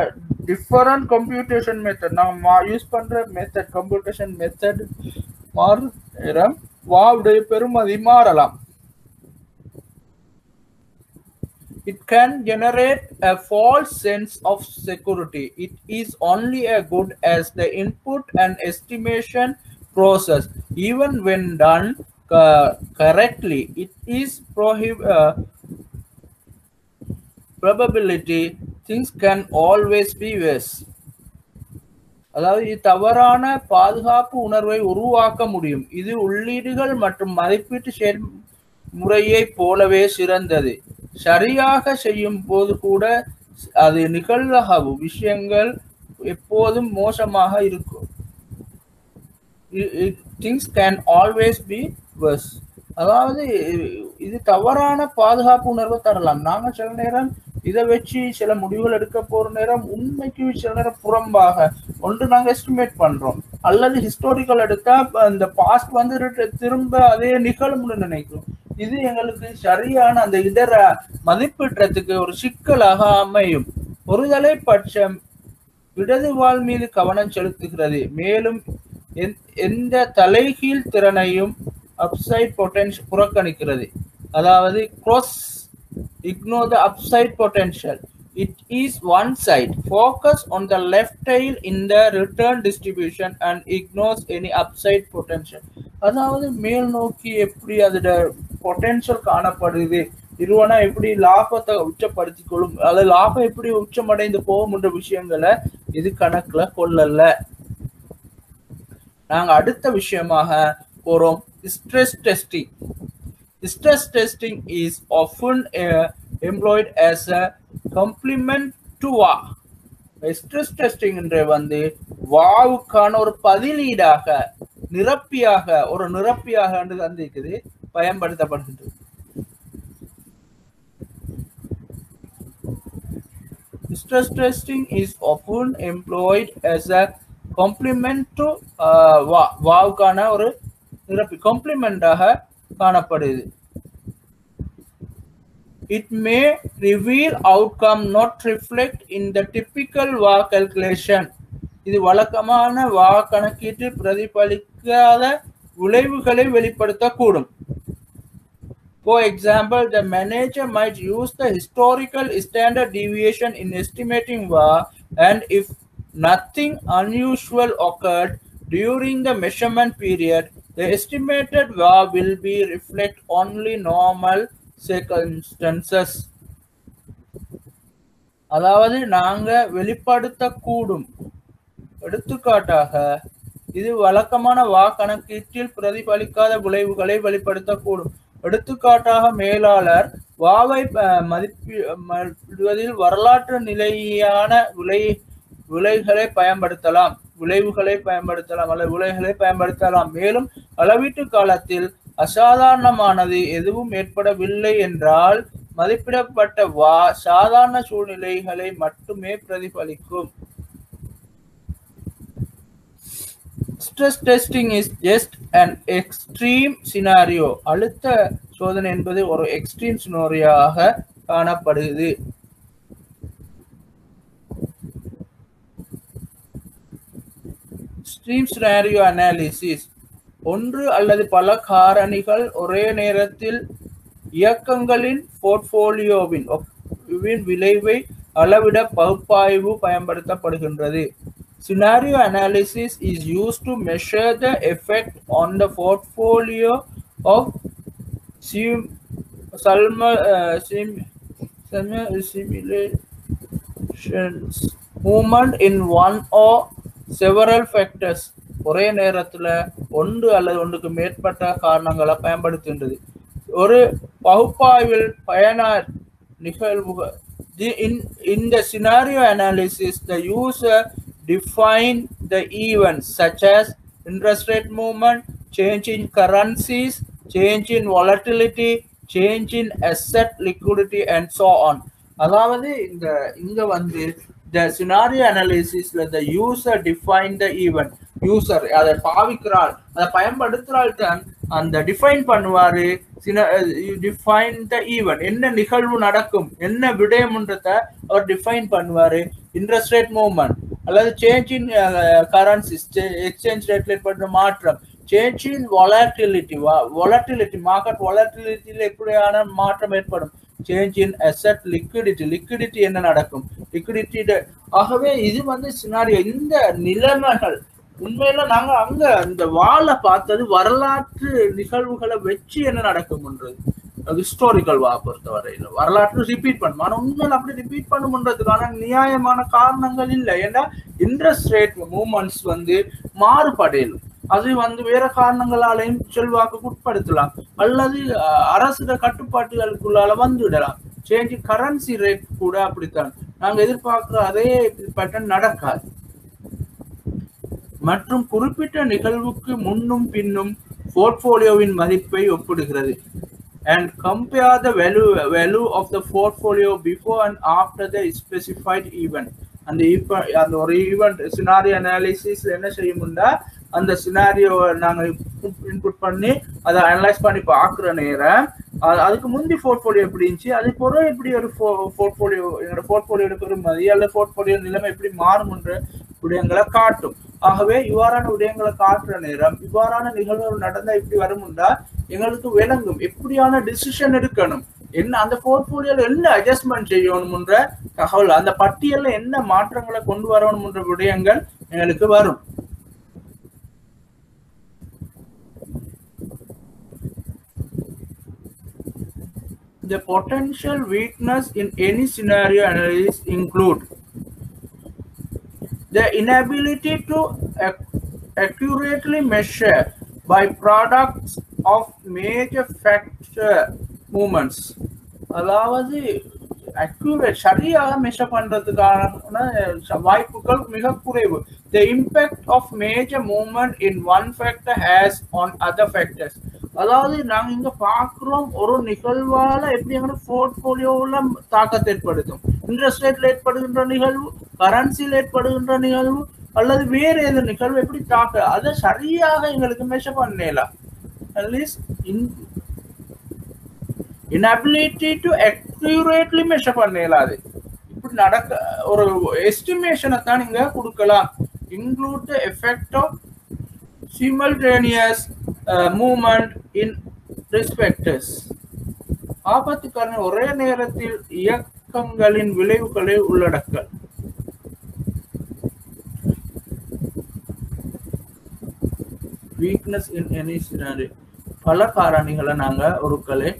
[SPEAKER 1] different computation method நாங்க யூஸ் பண்ற மெத்தட் கம்ப்யூட்டேஷன் மெத்தட் மாறும், வாவுடைய பெறுமதி மாறலாம். It can generate a false sense of security. It is only as good as the input and estimation process. Even when done correctly, it is probability things can always be worse. அதாவது இது தவறான பாதுகாப்பு உணர்வை உருவாக்க முடியும். இது உள்ளீடுகள் மற்றும் மதிப்பீட்டு செயல்முறையை போலவே சிறந்தது. சரியாக செய்யும் போது கூட அது நிகழ்தகவு விஷயங்கள் எப்போதும் மோசமாக இருக்கும். Things can always be worse. அதாவது இது தவறான பாதுகாப்பு உணர்வை தரலாம். நாங்க சில நேரம் இதை வச்சு சில முடிவுகள் எடுக்க போற நேரம் உண்மைக்கு சில நேரம் புறம்பாக ஒன்று நாங்க எஸ்டிமேட் பண்றோம், அல்லது ஹிஸ்டாரிக்கல் எடுத்தா இந்த பாஸ்ட் திரும்ப அதே நிகழும்னு நினைக்கிறோம். இது எங்களுக்கு சரியான அந்த இதர மதிப்பீட்டுறதுக்கு ஒரு சிக்கலாக அமையும். ஒருதலை பட்சம் இடது வால் மீது கவனம் செலுத்துகிறது. மேலும் எந்த தலைகீழ் திறனையும் அப்சைட் பொட்டன்ஷியல் புறக்கணிக்கிறது. அதாவது cross ignore the upside potential. It is one side. Focus on the left tail in the return distribution and ignores any upside potential. அதாவது மேல் நோக்கி எப்படி அதோட பொட்டன்ஷியல் காணப்படுது, நிறுவனா எப்படி லாபத்தை உச்சப்படுத்திக் கொள்ளும், அல்லது லாபம் எப்படி உச்சமடைந்து போகும் என்ற விஷயங்களை இது கணக்குல கொள்ளல. நாங்க அடுத்த விஷயமாக போறோம் stress testing. Stress testing is often employed as a complement to VA. Stress testing என்ற வந்து வாவுக்கான ஒரு பதிலீடாக நிரப்பியாக என்று தந்திருக்குது பயன்படுத்தப்படுகின்றது. Stress testing is often employed as a complement to வாவுக்கான ஒரு நிரப்பி காம்ப்ளிமெண்டாக காணப்படுது. It may reveal outcome not reflect in the typical VA calculation. இது வழக்கமான VA கணக்கீட்டில் பிரதிபலிக்காத விளைவுகளை வெளிப்படுத்தக்கூடும். For example, the manager might use the historical standard deviation in estimating VA, and if nothing unusual occurred during the measurement period, the estimated VA will be reflect only normal circumstances. அதாவது நாங்க வெளிப்படுத்தக்கூடும். எடுத்துக்காட்டாக இது வழக்கமான VA கணக்கீட்டில் பிரதிபலிக்காத விளைவுகளை வெளிப்படுத்தக்கூடும். எடுத்துக்காட்டாக மேலாளர் வாவை மதிப்பிடுவதில் வரலாற்று நிலையான விளைவுகளை பயன்படுத்தலாம். மேலும் அளவீட்டு காலத்தில் அசாதாரணமானது எதுவும் ஏற்படவில்லை என்றால் மதிப்பிடப்பட்ட VA சாதாரண சூழ்நிலைகளை மட்டுமே பிரதிபலிக்கும். Stress testing is just an extreme scenario. அழுத்த சோதனை என்பது ஒரு எக்ஸ்ட்ரீம் சினாரியோவாக காணப்படுகிறது. Extreme scenario analysis. ஒன்று அல்லது பல காரணிகள் ஒரே நேரத்தில் இயக்கங்களின் போர்ட்போலியோவின் விளைவை அளவிட பகுப்பாய்வு பயன்படுத்தப்படுகின்றது. Scenario analysis is used to measure the effect on the portfolio of simulations movement in one or several factors. ஒரே நேரத்துல ஒன்று அல்லது ஒன்றுக்கு மேற்பட்ட காரணங்களை பயன்படுத்துகின்றது. ஒரு பகுப்பாய்வில் பயனர் நிகழ்வுகள் in the scenario analysis, the user define the events such as interest rate movement, change in currencies, change in volatility, change in asset liquidity and so on. அதாவது இங்க வந்து the scenario analysis the user define the event. User அதை பாவிக்கிறாள், அதை பயன்படுத்துறாள் தான் அந்த டிஃபைன் பண்ணுவாரு. டிஃபைன் த ஈவென்ட், என்ன நிகழ்வு நடக்கும், என்ன விடயம்ன்றத அவர் டிஃபைன் பண்ணுவாரு. இன்ட்ரெஸ்ட் ரேட் மூவ்மெண்ட் அல்லது சேஞ்ச் இன் கரன்சிஸ், எக்ஸ்சேஞ்ச் ரேட்ல ஏற்படுற மாற்றம், சேஞ்ச் இன் வாலட்டிலிட்டி, மார்க்கெட் வாலட்டிலிட்டியில எப்படியான மாற்றம் ஏற்படும், சேஞ்ச் இன் அசெட் லிக்விடிட்டி என்ன நடக்கும், லிக்விடிட்டி. ஆகவே இது வந்து சினாரியோ. இந்த நிலைமைகள் உண்மையில நாங்க அங்க இந்த வாழை பார்த்தது வரலாற்று நிகழ்வுகளை வச்சு என்ன நடக்கும்ன்றது. ஹிஸ்டாரிக்கல் வா பொறுத்தவரையில வரலாற்று ரிப்பீட் பண்ணும். ஆனா உண்மையில அப்படி ரிப்பீட் பண்ணும்ன்றதுக்கான நியாயமான காரணங்கள் இல்லை. ஏன்னா இன்ட்ரெஸ்ட் ரேட் மூவ்மெண்ட்ஸ் வந்து மாறுபடையும், அது வந்து வேற காரணங்களாலையும் செல்வாக்கு உட்படுத்தலாம் அல்லது அரசு கட்டுப்பாட்டுகளுக்குள்ளால வந்துவிடலாம். சேஞ்ச் கரன்சி ரேட் கூட அப்படித்தான் நாங்க எதிர்பார்க்கிற அதே பேட்டர்ன் நடக்காது. மற்றும் குறிப்பிட்ட நிகழ்வுக்கு முன்னும் பின்னும் போர்ட்போலியோவின் மதிப்பை ஒப்பிடுகிறது. And compare the value of the portfolio before and after the specified event. அந்த ஒரு ஈவெண்ட் சினாரியோ அனாலிசிஸ் என்ன செய்யும்னா, அந்த சினாரியோ நாங்க இன்புட் பண்ணி அதை அனலைஸ் பண்ணி பார்க்குற நேரம் அதுக்கு முந்தி போர்ட்போலியோ எப்படி இருந்துச்சு, அது பிறகு எப்படி ஒரு போர்ட்போலியோ எங்களோட போர்ட்போலியோட பெருமதி அல்லது போர்ட்போலியோ நிலைமை எப்படி மாறும்ன்ற விடயங்களை காட்டும். ஆகவே இவ்வாறான விடயங்களை காட்டுற நேரம் இவ்வாறான நிகழ்வுகள் நடந்தா இப்படி வரும்னா எங்களுக்கு விளங்கும் எப்படியான டிசிஷன் எடுக்கணும், என்ன அந்த போர்ட்போலியோல என்ன அட்ஜஸ்ட்மெண்ட் செய்யணும்ன்ற தகவல், அந்த பட்டியல்ல என்ன மாற்றங்களை கொண்டு வரணும்ன்ற விடயங்கள் எங்களுக்கு வரும். The potential weakness in any scenario analysis include the inability to accurately measure byproducts of major factor movements. அதாவது அக்யூரேட் சரியாக மெஷர் பண்றதுக்கான வாய்ப்புகள் மிக குறைவு. The impact of major movement in one factor has on other factors. அதாவது நாங்க இங்க பாக்குறோம் ஒரு நிகழ்வால எப்படி எங்க போர்ட்போலியோல தாக்கத்தை ஏற்படுத்தும், இன்ட்ரெஸ்ட் ரேட்ல ஏற்படுகின்ற நிகழ்வு, கரன்சியில் ஏற்படுகின்ற நிகழ்வு அல்லது வேற ஏதோ நிகழ்வு எப்படி தாக்க, அதை சரியாக எங்களுக்கு மெஷர் பண்ணலாம். At least inability to accurately measure பண்ணலாது. இப்படி நடக்க ஒரு எஸ்டிமேஷனை தான் இங்க கொடுக்கலாம். include the effect of simultaneous movement in respectors. ஆபத்துக்கான ஒரே நேரத்தில் இயக்கங்களின் விளைவுகளை உள்ளடக்கல். weakness in any scenario. பல காரணிகளை நாங்க ஒருக்களை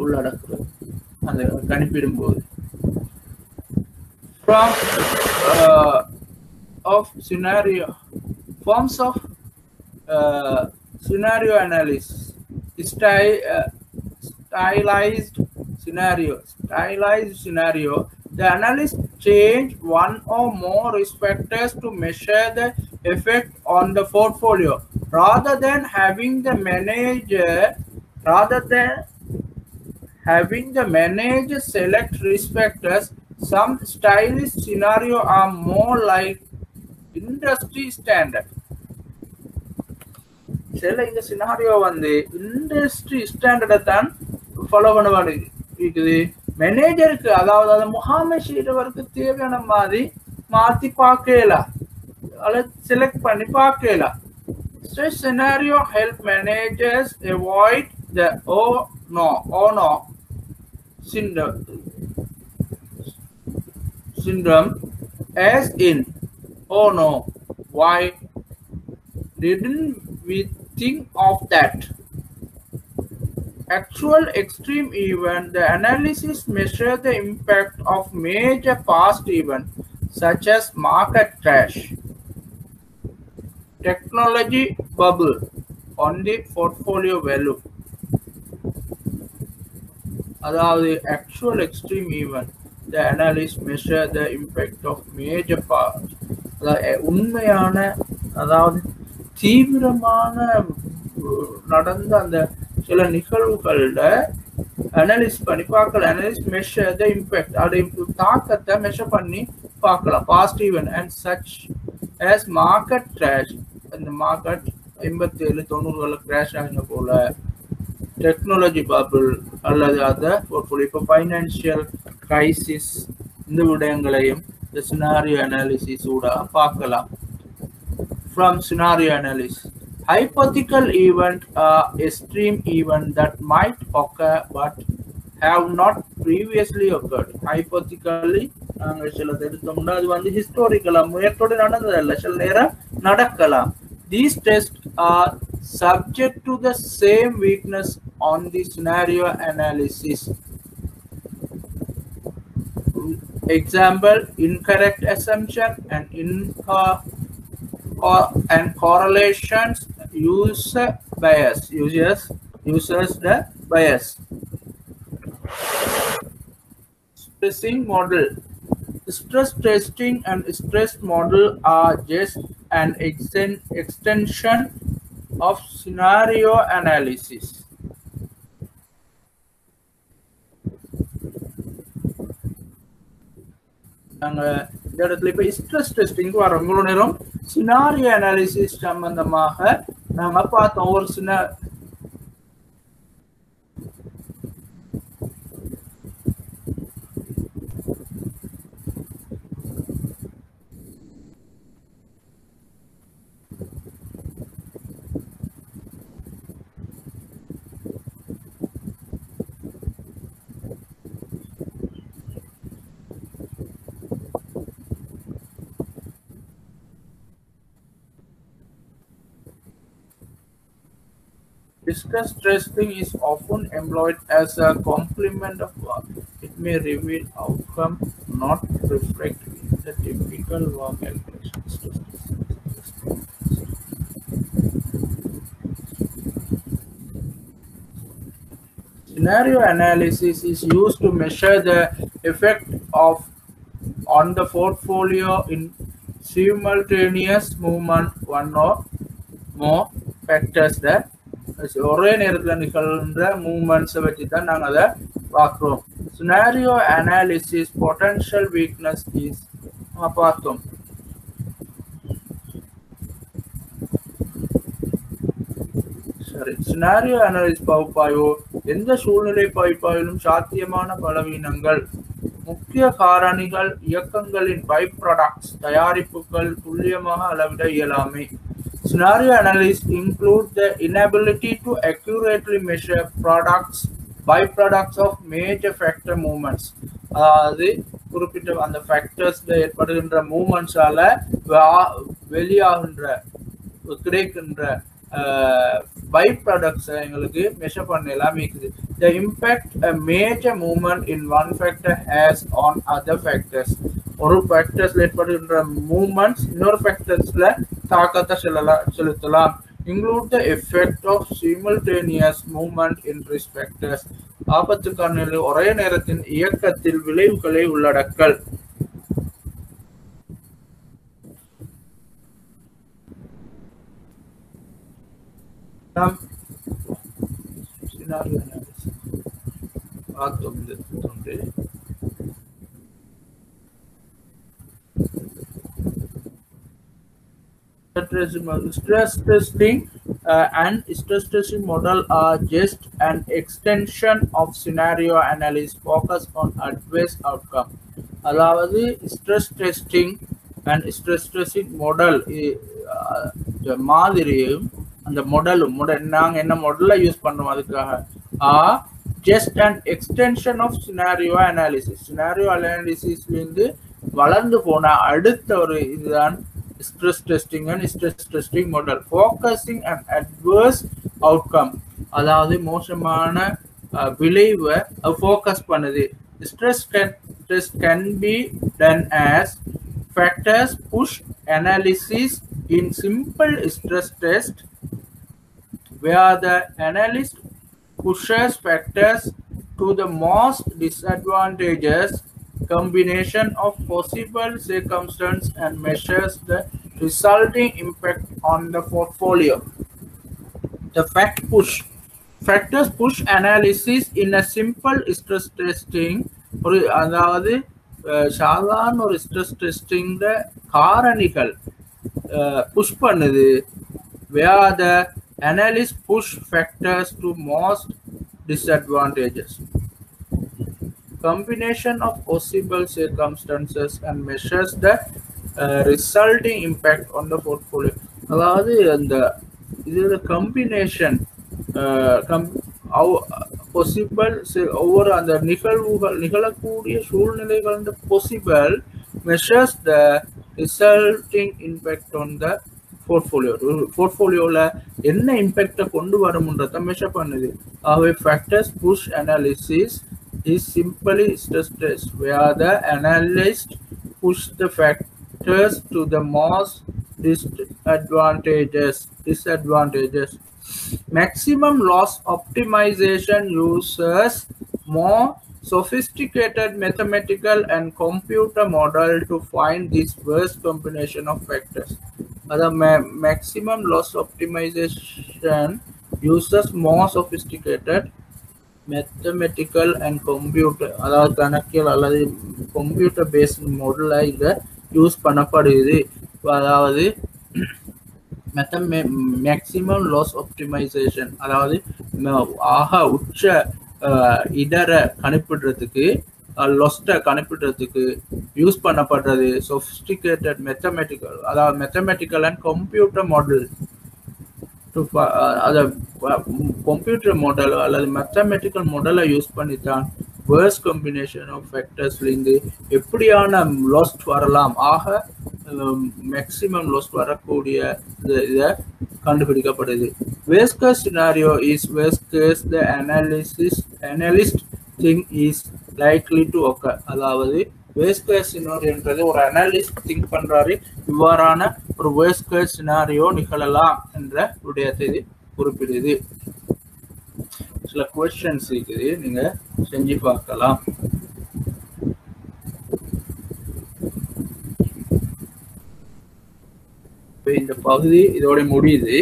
[SPEAKER 1] உள்ளடக்குறது அந்த கணிப்பிடும் போது. From of scenario forms of scenario analysis, stylized scenario, the analyst change one or more risk factors to measure the effect on the portfolio rather than having the manager select risk factors. Some stylized scenario are more like industry standard. சில இந்த சினாரியோ வந்து இண்டஸ்ட்ரி ஸ்டாண்டர்டை தான் ஃபாலோ பண்ணுவாங்க. இருக்குது மேனேஜருக்கு, அதாவது அதை முகாமை செய்யறவருக்கு தேவையான மாதிரி மாற்றி பார்க்கலாம் அல்லது செலக்ட் பண்ணி பார்க்கலாம். Such scenario help managers avoid the oh no syndrome, as in oh no, why didn't we think of that? Actual extreme event, the analysis measure the impact of major past event such as market crash, technology bubble on the portfolio value. அதாவது actual extreme event, the analyst measure the impact of major past. உண்மையான அதாவது தீவிரமான நடந்த அந்த சில நிகழ்வுகளோட அனலிஸ் பண்ணி பார்க்கலாம். அனலிஸ் மெஷர் த இம்பேக்ட், அதோட தாக்கத்தை மெஷர் பண்ணி பார்க்கலாம். Past event and such as market crash, அந்த மார்க்கெட் 87-90 கிராஷ் ஆகின போல, டெக்னாலஜி பபிள் அல்லது அதை இப்போ ஃபைனான்சியல் கிரைசிஸ், இந்த விடயங்களையும் இந்த சினாரியோ அனாலிசிஸ் கூட பார்க்கலாம். From scenario analysis, hypothetical event are extreme event that might occur but have not previously occurred. Hypothetically நாங்கள் சில எடுத்தோம்னா அது வந்து ஹிஸ்டாரிக்கலா முயற்சியோடு நடந்ததல்ல, சில நேரம் நடக்கலாம். These tests are subject to the same weakness on the scenario analysis. Example, incorrect assumption and correlations, user bias, users the bias. Stressing model. Stress testing and stress model are just an extension of scenario analysis. நாங்க இந்த இடத்துல இப்ப ஸ்ட்ரெஸ் டெஸ்டிங் வர இவ்வளவு நேரம் சினாரியோ அனாலிசிஸ் சம்பந்தமாக நாங்க பார்த்தோம். ஒரு Stress testing is often employed as a complement of work. It may reveal outcome not reflect the typical work calculations. Scenario analysis is used to measure the effect of on the portfolio in simultaneous movement one or more factors that ஒரே நேரத்தில் நிகழ்கின்ற மூவ்மெண்ட்ஸை வச்சு தான் நாங்கள் அதை பார்க்குறோம். Scenario analysis potential weakness is பார்த்தோம். சரி, சினாரியோ அனாலிசிஸ் பகுப்பாய்வு எந்த சூழ்நிலை பகுப்பாய்விலும் சாத்தியமான பலவீனங்கள், முக்கிய காரணிகள், இயக்கங்களின் பை ப்ராடக்ட்ஸ் தயாரிப்புகள் துல்லியமாக அளவிட இயலாமை. Scenario analysis include the inability to accurately measure byproducts of major factor movements. அதாவது குறிப்பிட்ட அந்த ஃபேக்டர்ஸ்ல ஏற்படுகின்ற மூவ்மெண்ட்ஸால வெளியாகின்ற கிடைக்கின்ற பை ப்ராடக்ட்ஸை எங்களுக்கு மெஷர் பண்ணலாம் இருக்குது. The impact a major movement in one factor has on other factors. ஒரு ஃபேக்டர்ஸ்ல ஏற்படுகின்ற மூவ்மெண்ட்ஸ் இன்னொரு ஃபேக்டர்ஸ்ல தாக்கத்தை செலுத்தலாம். Include the effect of simultaneous movement in risk factors. ஆபத்துக்கான ஒரே நேரத்தின் இயக்கத்தில் விளைவுகளை உள்ளடக்கல். Stress testing and stress testing model are just an extension of scenario analysis focused on adverse outcome. அதாவது stress testing and stress testing model மாதிரியும் அந்த மாடலும் நாங்க என்ன மாடலை யூஸ் பண்றோம் அதுக்காக just an extension of scenario analysis. Scenario analysis இருந்து வளர்ந்து போன அடுத்த ஒரு இதுதான் stress testing and stress testing model focusing on adverse outcome. அதாவது மோசமான விளைவை ஃபோக்கஸ் பண்ணுது. Stress test can be done as factors push analysis in simple stress test where the analyst pushes factors to the most disadvantageous combination of possible circumstances and measures the resulting impact on the portfolio. The factors push analysis in a simple stress testing ஒரு அதாவது சாதாரண ஒரு ஸ்ட்ரெஸ் டெஸ்டிங்ல காரணிகள் புஷ் பண்ணுது. where the analyst push factors to most disadvantages combination of possible circumstances and measures the resulting impact on the portfolio. அதாவது அந்த இதோட கம்பினேஷன் possible ஒவ்வொரு அந்த நிகழ்வுகள் நிகழக்கூடிய சூழ்நிலைகள் அந்த possible measures the resulting impact on the portfolio. போர்ட்ஃபோலியோல என்ன இம்பாக்டை கொண்டு வரும்ன்றத மெஷர் பண்ணுது. ஆகவே factors push analysis is simply stress test where the analyst push the factors to the most disadvantages. Maximum loss optimization uses more sophisticated mathematical and computer model to find this worst combination of factors. The maximum loss optimization uses more sophisticated mathematical and computer அதாவது கணக்கியல் அல்லது கம்ப்யூட்டர் பேஸ்ட் மாடலை இங்க யூஸ் பண்ணப்படுது. அதாவது மேக்சிமம் லாஸ் ஆப்டிமைசேஷன் அதாவது ஆக உச்ச இடரை கணிப்பிடுறதுக்கு லொஸ்ட்டை கணிப்பிடுறதுக்கு யூஸ் பண்ணப்படுறது சொஃபிஸ்டிகேட்டட் மெத்தமெட்டிக்கல் அதாவது மெத்தமெட்டிக்கல் அண்ட் கம்ப்யூட்டர் மாடல். அதை கம்ப்யூட்டர் மாடல் அல்லது மேத்தமெட்டிக்கல் மாடலை யூஸ் பண்ணித்தான் வேர்ஸ் காம்பினேஷன் ஆஃப் ஃபேக்டர்ஸ்லேருந்து எப்படியான லாஸ்ட் வரலாம் ஆக மேக்ஸிமம் லாஸ் வரக்கூடிய இதை கண்டுபிடிக்கப்படுது. Worst case scenario is worst case the analyst think is likely to occur. அதாவது வேஸ்ட் கேஸ் சினாரியோன்றது ஒரு அனலிஸ்ட் திங்க் பண்றாரு, இவ்வாறான ஒரு வேஸ்ட் கேஸ் சினாரியோ நிகழலாம் என்ற விடயத்தை இது குறிப்பிடுது. சில क्वेश्चंस இருக்குது, நீங்க செஞ்சு பார்க்கலாம். இந்த பகுதி இதோட முடியுது.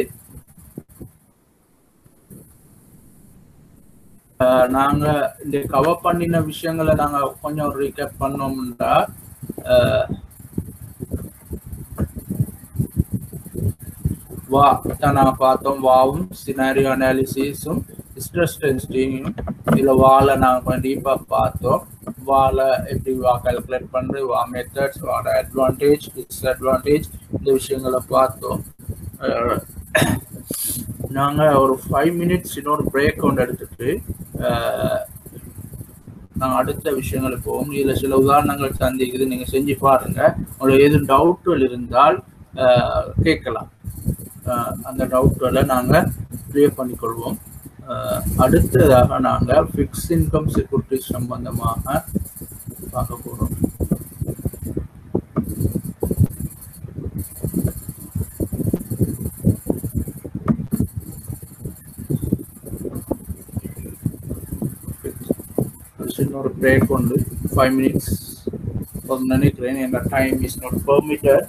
[SPEAKER 1] நாங்க இந்த கவர் பண்ணின விஷயங்களை நாங்க கொஞ்சம் ரீகேப் பண்ணோம்னா, நாங்க பார்த்தோம் வாவும் சினாரியோ அனாலிசிஸும் ஸ்ட்ரெஸ் டெஸ்டிங்கும். இதுல வால நாங்க கொஞ்சம் டீப்பா பார்த்தோம். வால எப்படி கால்குலேட் பண்றது, வா மெத்தட்ஸ், வாட அட்வான்டேஜ் டிஸ்அட்வான்டேஜ், இந்த விஷயங்களை பார்த்தோம். நாங்க ஒரு 5 minutes இன்னொரு பிரேக் ஒன்று எடுத்துட்டு நாங்க அடுத்த விஷயங்களுக்கு போவோம். இதுல சில உதாரணங்கள் சந்திக்குது, நீங்க செஞ்சு பாருங்க. உங்களுக்கு எதுவும் டவுட்கள் இருந்தால் கேட்கலாம். அந்த டவுட்களை நாங்க கிளியர் பண்ணிக்கொள்வோம். அடுத்ததாக நாங்க ஃபிக்ஸ் இன்கம் செக்யூரிட்டி சம்பந்தமாக பார்க்க போறோம். இன்னொரு பிரேக் உண்டு, 5 minutes நினைக்கிறேன். எங்க டைம் இஸ் நாட் பெர்மிட்டட்.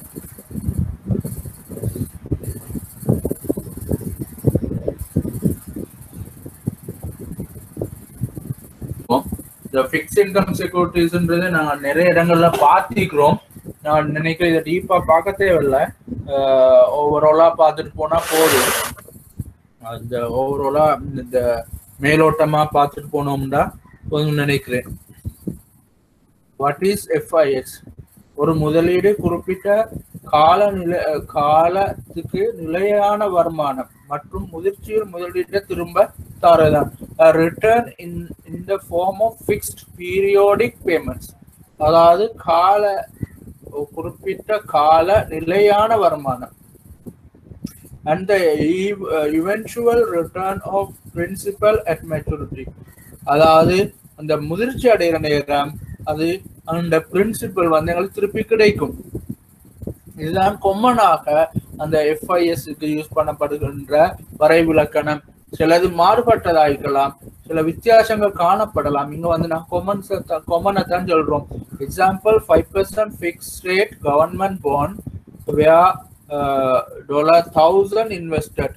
[SPEAKER 1] இந்த ஃபிக்ஸ் இன்கம் செக்யூரிட்டிஸ்ன்றது நாங்க நிறைய இடங்கள்ல பார்த்திக்கிறோம். நான் நினைக்கிறேன் இதை டீப்பா பார்க்க தேவையில்லை, ஓவராலா பார்த்துட்டு போனா போதும். அந்த ஓவராலா இந்த மேலோட்டமா பார்த்துட்டு போனோம்னா போதும் நினைக்கிறேன். What is FIs? ஒரு முதலீடு குறிப்பிட்ட காலத்துக்கு நிலையான வருமானம் மற்றும் முதிர்ச்சியில் முதலீட்டை திரும்ப தரதான். Return in the form of fixed periodic payments. அதாவது குறிப்பிட்ட கால நிலையான வருமானம். and the eventual return of principal at maturity. அதாவது அந்த முதிர்ச்சி அடைகிற நேரம் அது அந்த பிரின்சிபல் வந்து எங்களுக்கு திருப்பி கிடைக்கும். இதுதான் கொம்மனாக அந்த எஃப்ஐஎஸ்க்கு யூஸ் பண்ணப்படுகின்ற வரைவிலக்கணம். சிலது மாறுபட்டதாயிருக்கலாம், சில வித்தியாசங்கள் காணப்படலாம். இங்க வந்து நான் கொமனை தான் சொல்றோம். Example 5% fixed rate government bond where $1,000 invested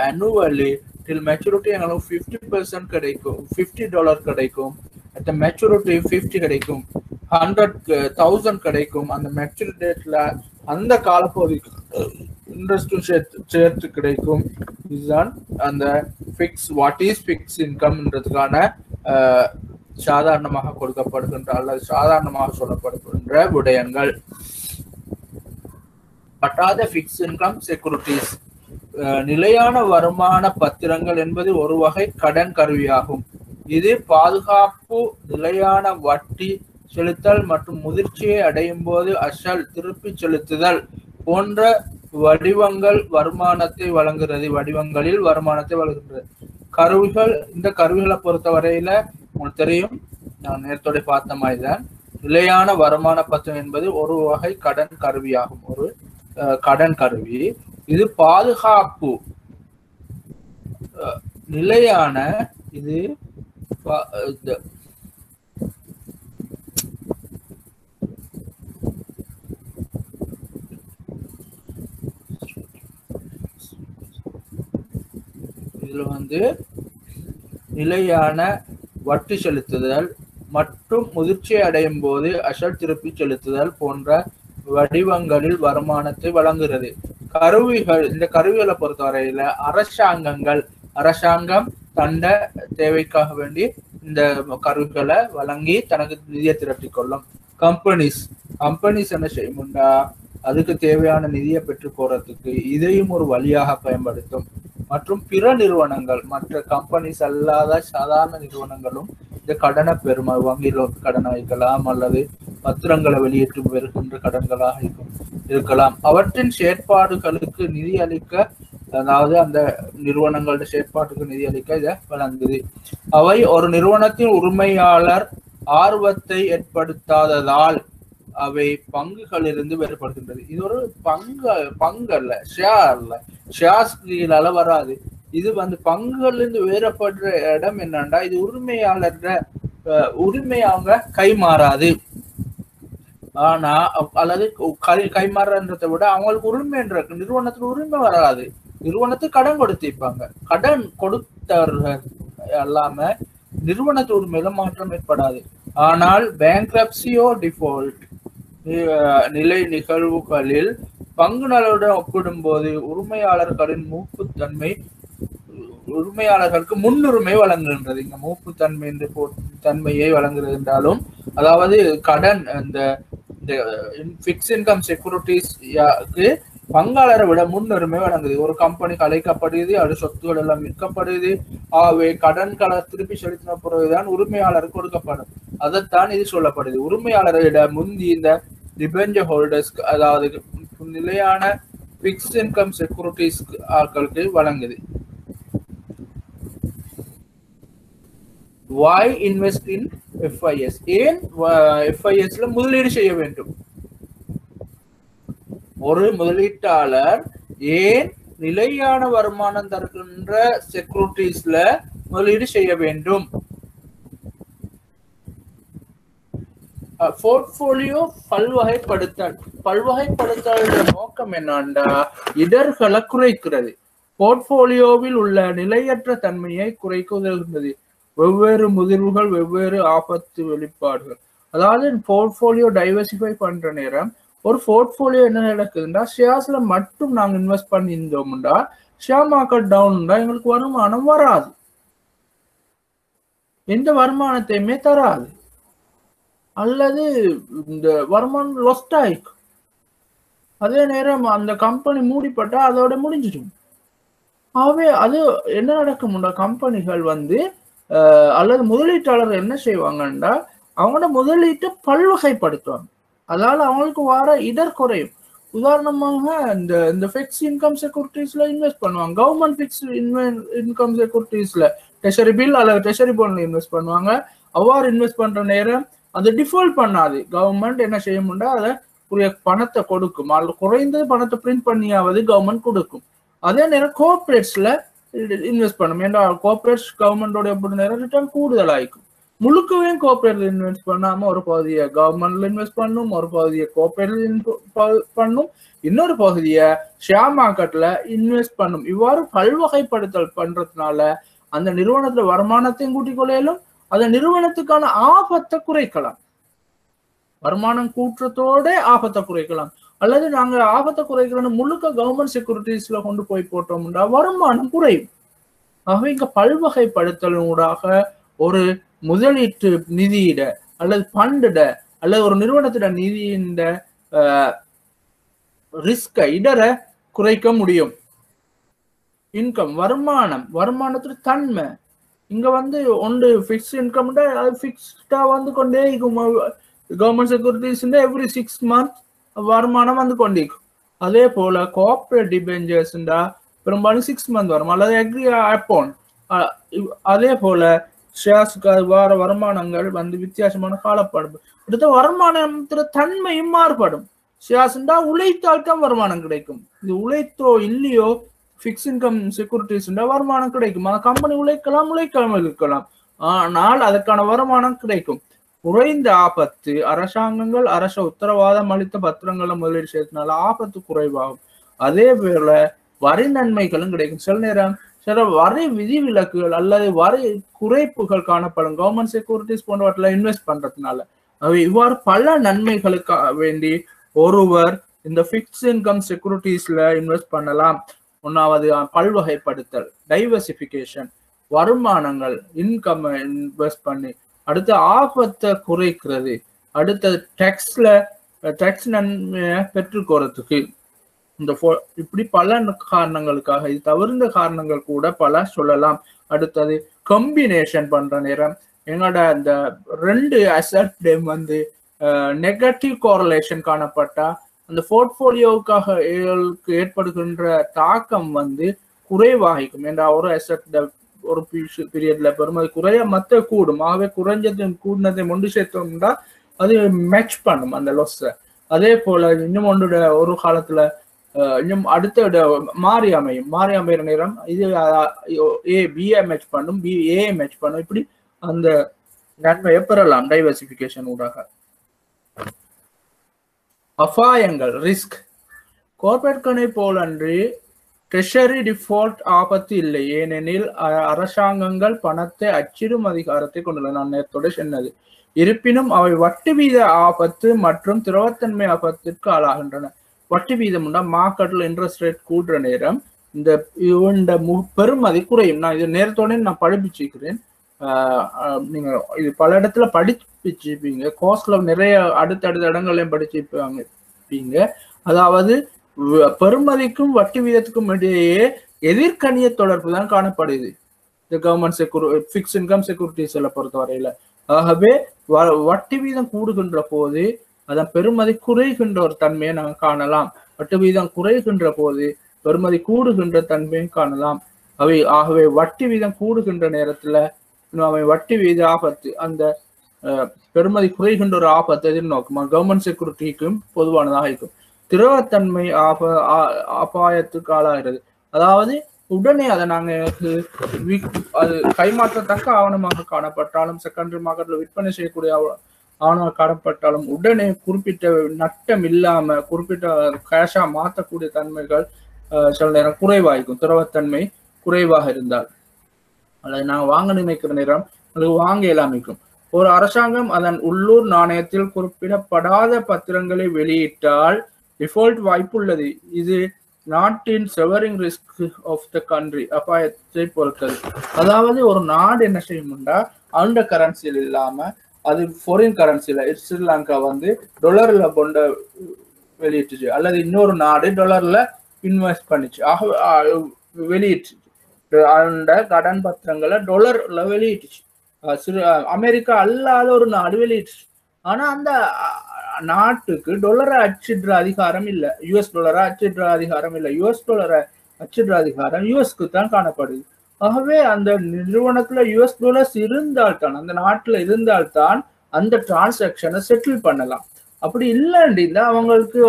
[SPEAKER 1] annually till maturity எங்களுக்கு 50% கிடைக்கும், $50 கிடைக்கும். at the maturity 50 கிடைக்கும், 100,000 கிடைக்கும். அந்த மெச்சூரிட்டி டேட்ல அந்த காலப்பகுதிக்கு இன்ட்ரெஸ்டும் சேர்த்து கிடைக்கும். இதுதான் அந்த ஃபிக்ஸ் வாட் இஸ் ஃபிக்ஸ் இன்கம்ன்றதுக்கான சாதாரணமாக கொடுக்கப்படுகின்ற அல்லது சாதாரணமாக சொல்லப்படுகின்ற விடயங்கள். பட்டாத ஃபிக்ஸ் இன்கம் செக்யூரிட்டிஸ். நிலையான வருமான பத்திரங்கள் என்பது ஒரு வகை கடன் கருவியாகும். இது பாதுகாப்பு, நிலையான வட்டி செலுத்தல் மற்றும் முதிர்ச்சியை அடையும் போது அசல் திருப்பி செலுத்துதல் போன்ற வடிவங்களில் வருமானத்தை வழங்குகிறது. கருவிகள், இந்த கருவிகளை பொறுத்தவரையில உங்களுக்கு தெரியும், நான் நேரத்தோட பார்த்த மாதிரிதான் நிலையான வருமான பத்திரம் என்பது ஒரு வகை கடன் கருவியாகும். ஒரு கடன் கருவி. இது பாதுகாப்பு, நிலையான, இது இதுல வந்து நிலையான வட்டி செலுத்துதல் மற்றும் முதிர்ச்சி அடையும் போது அசல் திருப்பி செலுத்துதல் போன்ற வடிவங்களில் வருமானத்தை வழங்குகிறது. கருவிகள், இந்த கருவிகளை பொறுத்தவரையில அரசாங்கம் தண்ட தேவைக்காக வேண்டி இந்த கருவிகளை வழங்கி தனக்கு நிதியை திரட்டி கொள்ளும். கம்பெனிஸ் என்ன செய்யும்னா அதுக்கு தேவையான நிதியை பெற்று போறதுக்கு இதையும் ஒரு வழியாக பயன்படுத்தும். மற்றும் பிற நிறுவனங்கள், மற்ற கம்பெனிஸ் அல்லாத சாதாரண நிறுவனங்களும் இந்த கடனை பெறும். வங்கியில் கடன் வைக்கலாம் அல்லது பத்திரங்களை வெளியிட்டு வருகின்ற கடன்களாக இருக்கலாம். அவற்றின் செயற்பாடுகளுக்கு நிதி அளிக்க, அதாவது அந்த நிறுவனங்களோட செயற்பாட்டுக்கு நிதி அளிக்க இதை வழங்குது. அவை ஒரு நிறுவனத்தின் உரிமையாளர் ஆர்வத்தை ஏற்படுத்தாததால் அவை பங்குகளிலிருந்து வேறுபடுகின்றது. இது ஒரு பங்கு அல்ல, ஷேர் அல்ல, ஷேர்ஸ் கீழால வராது. இது பங்குகளிலிருந்து வேறுபடுற இடம் என்னன்னா, இது உரிமையாளர் உரிமை அவங்க கைமாறாது. ஆனா அல்லது கைமாறன்றதை விட அவங்களுக்கு உரிமை என்ற நிறுவனத்துக்கு உரிமை வராது. நிறுவனத்துக்கு கடன் கொடுத்திருப்பாங்க, கடன் கொடுத்தவர்கள் அல்லாம நிறுவனத்து உரிமையில மாற்றம் ஏற்படாது. ஆனால் பேங்க்ரப்சியோ டிஃபால்ட் நிலை நிகழ்வுகளில் பங்குகளுடன் ஒப்பிடும்போது உரிமையாளர்களுக்கு முன்னுரிமை வழங்குகின்றது. இங்க மூப்புத்தன்மை என்று தன்மையை வழங்குகிறது என்றாலும், அதாவது கடன் இந்த பிக்ஸ் இன்கம் செக்யூரிட்டிஸ்க்கு பங்காளரை விட முன்னுரிமை வழங்குது. ஒரு கம்பெனி கலைக்கப்படுது, அது சொத்துக்கள் எல்லாம் விற்கப்படுது, ஆகவே கடன்களை திருப்பி செலுத்தின பிறகுதான் உரிமையாளருக்கு கொடுக்கப்படும். அதைத்தான் இது சொல்லப்படுது. உரிமையாளரிட முந்தி இந்த டிபெஞ்சர் ஹோல்டர்ஸ், அதாவது நிலையான பிக்ஸ் இன்கம் செக்யூரிட்டிஸ் ஆட்களுக்கு வழங்குது. Why invest in FIS? ஏன் FISல முதலீடு செய்ய வேண்டும்? ஒரு முதலீட்டாளர் ஏன் நிலையான வருமானம் தருகின்ற செக்யூரிட்டிஸ்ல முதலீடு செய்ய வேண்டும்? போர்ட்போலியோ பல்வகைப்படுத்தல் நோக்கம் என்னண்டா, இடர்களை குறைக்கிறது. போர்ட்போலியோவில் உள்ள நிலையற்ற தன்மையை குறைக்க உதவுகிறது. வெவ்வேறு முதிர்வுகள், வெவ்வேறு ஆபத்து வெளிப்பாடுகள். அதாவது போர்ட்போலியோ டைவர்சிஃபை பண்ற நேரம் ஒரு போர்ட்போலியோ என்ன நடக்குதுன்னா, ஷேர்ஸ்ல மட்டும் நாங்க இன்வெஸ்ட் பண்ணியிருந்தோம்டா, ஷேர் மார்க்கெட் டவுன்டா எங்களுக்கு வருமானம் வராது, எந்த வருமானத்தையுமே தராது, அல்லது இந்த வருமானம் லொஸ்ட் ஆயிக்கும். அதே நேரம் அந்த கம்பெனி மூடிப்பட்டா அதோட முடிஞ்சிடும். ஆகவே அது என்ன நடக்கும்டா, கம்பெனிகள் அல்லது முதலீட்டாளர்கள் என்ன செய்வாங்கன்னா, அவங்களோட முதலீட்டை பல்வகைப்படுத்துவாங்க. அதால அவங்களுக்கு வர இடர் குறையும். உதாரணமாக இந்த ஃபிக்ஸ் இன்கம் செக்யூரிட்டிஸ்ல இன்வெஸ்ட் பண்ணுவாங்க. கவர்மெண்ட் ஃபிக்ஸ் இன்கம் செக்யூரிட்டிஸ்ல ட்ரெஷரி பில் அல்லது ட்ரெஷரி பாண்ட்ல இன்வெஸ்ட் பண்ணுவாங்க. அவ்வாறு இன்வெஸ்ட் பண்ற நேரம் அது டிஃபால்ட் பண்ணாது. கவர்மெண்ட் என்ன செய்ய முடியா, அதை பணத்தை கொடுக்கும், அல்லது குறைந்தது பணத்தை பிரிண்ட் பண்ணியாவது கவர்மெண்ட் கொடுக்கும். அதே நேரம் கோஆபரேட்ஸ்ல இன்வெஸ்ட் பண்ணும். ஏன்னா கோஆபரேட்ஸ் கவர்மெண்டோட எப்படி நேரம் ரிட்டர்ன் கூடுதலாயிருக்கும். முழுக்கவே கோஆபரேட்ல இன்வெஸ்ட் பண்ணாம ஒரு பகுதியை கவர்மெண்ட்ல இன்வெஸ்ட் பண்ணும், ஒரு பகுதியை கோஆபரேட்ல பண்ணும், இன்னொரு பகுதியை ஷேர் மார்க்கெட்ல இன்வெஸ்ட் பண்ணும். இவ்வாறு பல்வகைப்படுத்தல் பண்றதுனால அந்த நிறுவனத்துல வருமானத்தையும் கூட்டிக் கொள்ளையிலும், அந்த நிறுவனத்துக்கான ஆபத்தை குறைக்கலாம். வருமானம் கூற்றத்தோட ஆபத்தை குறைக்கலாம். அல்லது நாங்க ஆபத்தை குறைக்கிறோம் முழுக்க கவர்மெண்ட் செக்யூரிட்டிஸ்ல கொண்டு போய் போட்டோம்னா வருமானம் குறையும். ஆகவே இங்க பல்வகைப்படுத்தலூடாக ஒரு முதலீட்டு நிதியிட அல்லது பண்டிட அல்லது ஒரு நிறுவனத்திட நிதியின் ரிஸ்கை இடரை குறைக்க முடியும். இன்கம் வருமானத்துல தன்மை இங்க ஒன்று ஃபிக்ஸ்ட் இன்கம் அது ஃபிக்ஸ்டா கொண்டே இருக்கும். கவர்மெண்ட் செக்யூரிட்டிஸ் எவ்ரி 6 months வருமானம் கொண்டிருக்கும். அதே போல கோஆபரேட் டிபெஞ்சர்ஸ் பெரும்பாலும் 6 months வரும், அல்லது அக்ரி அப்போன். அதே போல ஷேர்ஸ்க்கு வார வருமானங்கள் வித்தியாசமான காலப்படும். அடுத்த வருமானத்துல தன்மையும் மாறுபடும். ஷேர்ஸ்ண்டா உழைத்தால் தான் வருமானம் கிடைக்கும். இது உழைத்தோ இல்லையோ ஃபிக்ஸ் இன்கம் செக்யூரிட்டிஸ் வருமானம் கிடைக்கும். அந்த கம்பெனி உழைக்காம இருக்கலாம், ஆனால் அதற்கான வருமானம் கிடைக்கும். குறைந்த ஆபத்து, அரசாங்கங்கள் அரச உத்தரவாதம் அளித்த பத்திரங்களை முதலீடு செய்யறதுனால ஆபத்து குறைவாகும். அதே போல வரி நன்மைகளும் கிடைக்கும். சில வரி விதிவிலக்குகள் அல்லது வரி குறைப்புகள் காணப்படும் கவர்மெண்ட் செக்யூரிட்டிஸ் போன்றவற்றில இன்வெஸ்ட் பண்றதுனால. இவ்வாறு பல நன்மைகளுக்காக வேண்டி ஒருவர் இந்த பிக்ஸ் இன்கம் செக்யூரிட்டிஸ்ல இன்வெஸ்ட் பண்ணலாம். ஒன்னாவது பல்வகைப்படுத்தல், டைவர்சிபிகேஷன், வருமானங்கள் இன்கம் இன்வெஸ்ட் பண்ணி, அடுத்த ஆபத்தை குறைக்கிறது, அடுத்த டேக்ஸ் நன்மையை பெற்றுக்கொறதுக்கு. இப்படி பல காரணங்களுக்காக, இது தவிர்ந்த காரணங்கள் கூட பல சொல்லலாம். அடுத்தது கம்பினேஷன் பண்ற நேரம் எங்களோட இந்த 2 அசட் நெகட்டிவ் கோரலேஷன் காணப்பட்டா அந்த போர்ட்போலியோவுக்காக ஏற்படுகின்ற தாக்கம் வந்து குறைவாகிக்கும் என்ற ஒரு அசெட் ஒரு பீரியட்ல பெருமதி குறைய மத்த கூடும். ஆகவே குறைஞ்சதையும் கூடினதையும் ஒன்று சேர்த்தோம்னா அது மேட்ச் பண்ணும் அந்த லொஸ்ஸை. அதே போல இன்னும் ஒன்று ஒரு காலத்துல இன்னும் அடுத்த மாறி அமைகிற நேரம் இது ஏ பிஏ மேட்ச் பண்ணும், பி ஏ மேட்ச் பண்ணும். இப்படி அந்த நன்மையை பெறலாம் டைவர்சிபிகேஷன் ஊடாக. அபாயங்கள் ரிஸ்க். கார்ப்பரேட் கணை போலன்றி ட்ரெஷரி டிஃபால்ட் ஆபத்து இல்லை, ஏனெனில் அரசாங்கங்கள் பணத்தை அச்சிடும் அதிகாரத்தை கொண்டுள்ளன. நான் நேரத்தோட சொன்னது. இருப்பினும் அவை வட்டி வீத ஆபத்து மற்றும் திரவத்தன்மை ஆபத்திற்கு ஆளாகின்றன. வட்டி வீதம் மார்க்கெட்ல இன்ட்ரெஸ்ட் ரேட் கூடுற நேரம் இந்த பெருமதி குறையும். நான் இது நேரத்தோட நான் படிப்பிச்சிருக்கிறேன். நீங்க இது பல இடத்துல படிப்பிச்சிருப்பீங்க. கோர்ஸ்ல நிறைய அடுத்தடுத்த இடங்களையும் படிச்சிருப்பீங்க. அதாவது பெருமதிக்கும் வட்டி வீதத்துக்கும் இடையே எதிர்கணிய தொடர்பு தான் காணப்படுது இந்த கவர்மெண்ட் ஃபிக்ஸ் இன்கம் செக்யூரிட்டிஸ்ல பொறுத்தவரையில. ஆகவே வட்டி வீதம் கூடுகின்ற போது அதன் பெருமதி குறைகின்ற ஒரு தன்மையை நாங்கள் காணலாம். வட்டி வீதம் குறைகின்ற போது பெருமதி கூடுகின்ற தன்மையை காணலாம். ஆகவே வட்டி வீதம் கூடுகின்ற நேரத்துல அவை வட்டி வீத ஆபத்து அந்த பெருமதி குறைகின்ற ஒரு ஆபத்தை எதிர்நோக்குமா கவர்மெண்ட் செக்யூரிட்டிக்கும் பொதுவானதாக இருக்கும். திரவத்தன்மை அபாயத்துக்கு ஆளாகிறது. அதாவது உடனே அதை நாங்கள் அது கைமாற்றத்தக்க ஆவணமாக காணப்பட்டாலும் செகண்டரி மார்க்கெட்ல விற்பனை செய்யக்கூடிய ஆவணமாக காணப்பட்டாலும் உடனே குறிப்பிட்ட நட்டம் இல்லாம குறிப்பிட்ட கேஷா மாற்றக்கூடிய தன்மைகள் சில நேரம் குறைவாயிருக்கும். திரவத்தன்மை குறைவாக இருந்தால் அல்லது நாங்கள் வாங்க நினைக்கிற நேரம் அதுக்கு வாங்க இயலாமிக்கும். ஒரு அரசாங்கம் அதன் உள்ளூர் நாணயத்தில் குறிப்பிடப்படாத பத்திரங்களை வெளியிட்டால் டிஃபால்ட் வாய்ப்பு உள்ளது. இது நாட்டின் செவரிங் ரிஸ்க் ஆஃப் த கண்ட்ரி அபாயத்தை பொறுத்தது. அதாவது ஒரு நாடு என்ன செய்யும்னா அந்த கரன்சியில் இல்லாம அது ஃபாரின் கரன்சியில ஸ்ரீலங்கா வந்து டொலர்ல பொண்ட வெளியிட்டுச்சு அல்லது இன்னொரு நாடு டொலர்ல இன்வெஸ்ட் பண்ணிச்சு வெளியிட்டுச்சு. அந்த கடன் பத்திரங்களை டொலர்ல வெளியிட்டுச்சு. அமெரிக்கா அல்லாத ஒரு நாடு வெளியிட்டுச்சு. ஆனா அந்த நாட்டுக்கு டொலரை அச்சிடுற அதிகாரம் இல்லை. யுஎஸ் டாலரை அச்சிடுற அதிகாரம் இல்லை. யுஎஸ் டாலரை அச்சிடுற அதிகாரம் யுஎஸ்க்கு தான் காணப்படுது. ஆகவே அந்த நிறுவனத்துல யுஎஸ் டாலர்ஸ் இருந்தால்தான் அந்த நாட்டுல இருந்தால்தான் அந்த டிரான்சாக்சனை செட்டில் பண்ணலாம். அப்படி இல்லைன்னா அவங்களுக்கு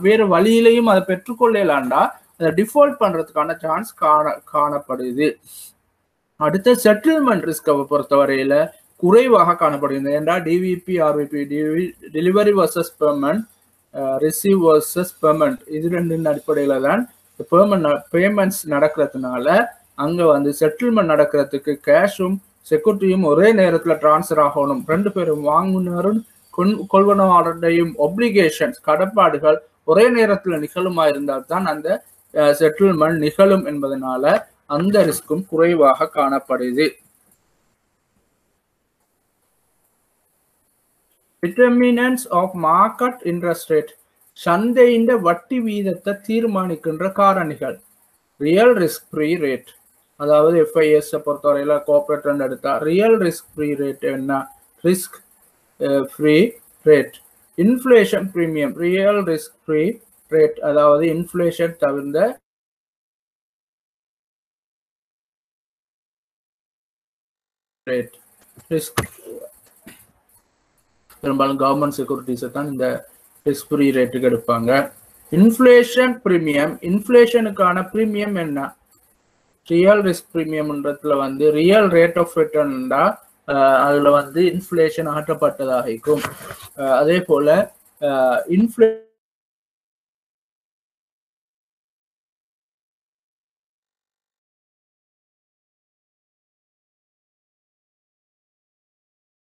[SPEAKER 1] வேற வழியிலையும் அதை பெற்றுக்கொள்ளலாண்டா அதை டிஃபால்ட் பண்றதுக்கான சான்ஸ் காணப்படுது. அடுத்த செட்டில்மெண்ட் ரிஸ்கை பொறுத்தவரையில குறைவாக காணப்படுகிறது. ஏன்னா TVP RVP delivery versus payment, receive versus payment இது ரெண்டின் அடிப்படையில தான் பேமெண்ட்ஸ் நடக்கிறதுனால அங்க வந்து செட்டில்மெண்ட் நடக்கிறதுக்கு கேஷும் செக்யூரிட்டியும் ஒரே நேரத்துல டிரான்ஸ்ஃபர் ஆகணும். ரெண்டு பேரும் வாங்குனரும் கொள்வனவாளருடையும் ஒப்ளிகேஷன்ஸ் கடப்பாடுகள் ஒரே நேரத்துல நிகழுமா இருந்தால் தான் அந்த செட்டில்மெண்ட் நிகழும் என்பதனால அந்த ரிஸ்க்கும் குறைவாக காணப்படுது. Determinants of market interest rate சந்தையின் வட்டி வீதத்தை தீர்மானிக்கின்ற காரணிகள். ரியல் ரிஸ்க் ஃப்ரீ ரேட், அதாவது எஃப்ஐஎஸ் பொறுத்தவரையில கோஆபரேட் எடுத்தா ரியல் ரிஸ்க் ஃப்ரீ ரேட் என்ன? Risk free rate. Inflation premium real risk free rate, அதாவது இன்ஃப்ளேஷன் தவிர்ந்த ரேட். ரிஸ்க் பெரும்பாலும் கவர்மெண்ட் செக்யூரிட்டிஸை தான் இந்த ரிஸ்க் ஃப்ரீ ரேட்டுக்கு எடுப்பாங்க. இன்ஃப்ளேஷன் பிரீமியம், இன்ஃப்ளேஷனுக்கான பிரீமியம் என்ன? ரியல் ரிஸ்க் பிரீமியம்ன்றதுல வந்து ரியல் ரேட் ஆஃப் ரிட்டர்ன்டா அதுல வந்து இன்ஃப்ளேஷன் ஆட்டப்பட்டதாக இருக்கும். அதே போல இன்ஃப்ளேஷன்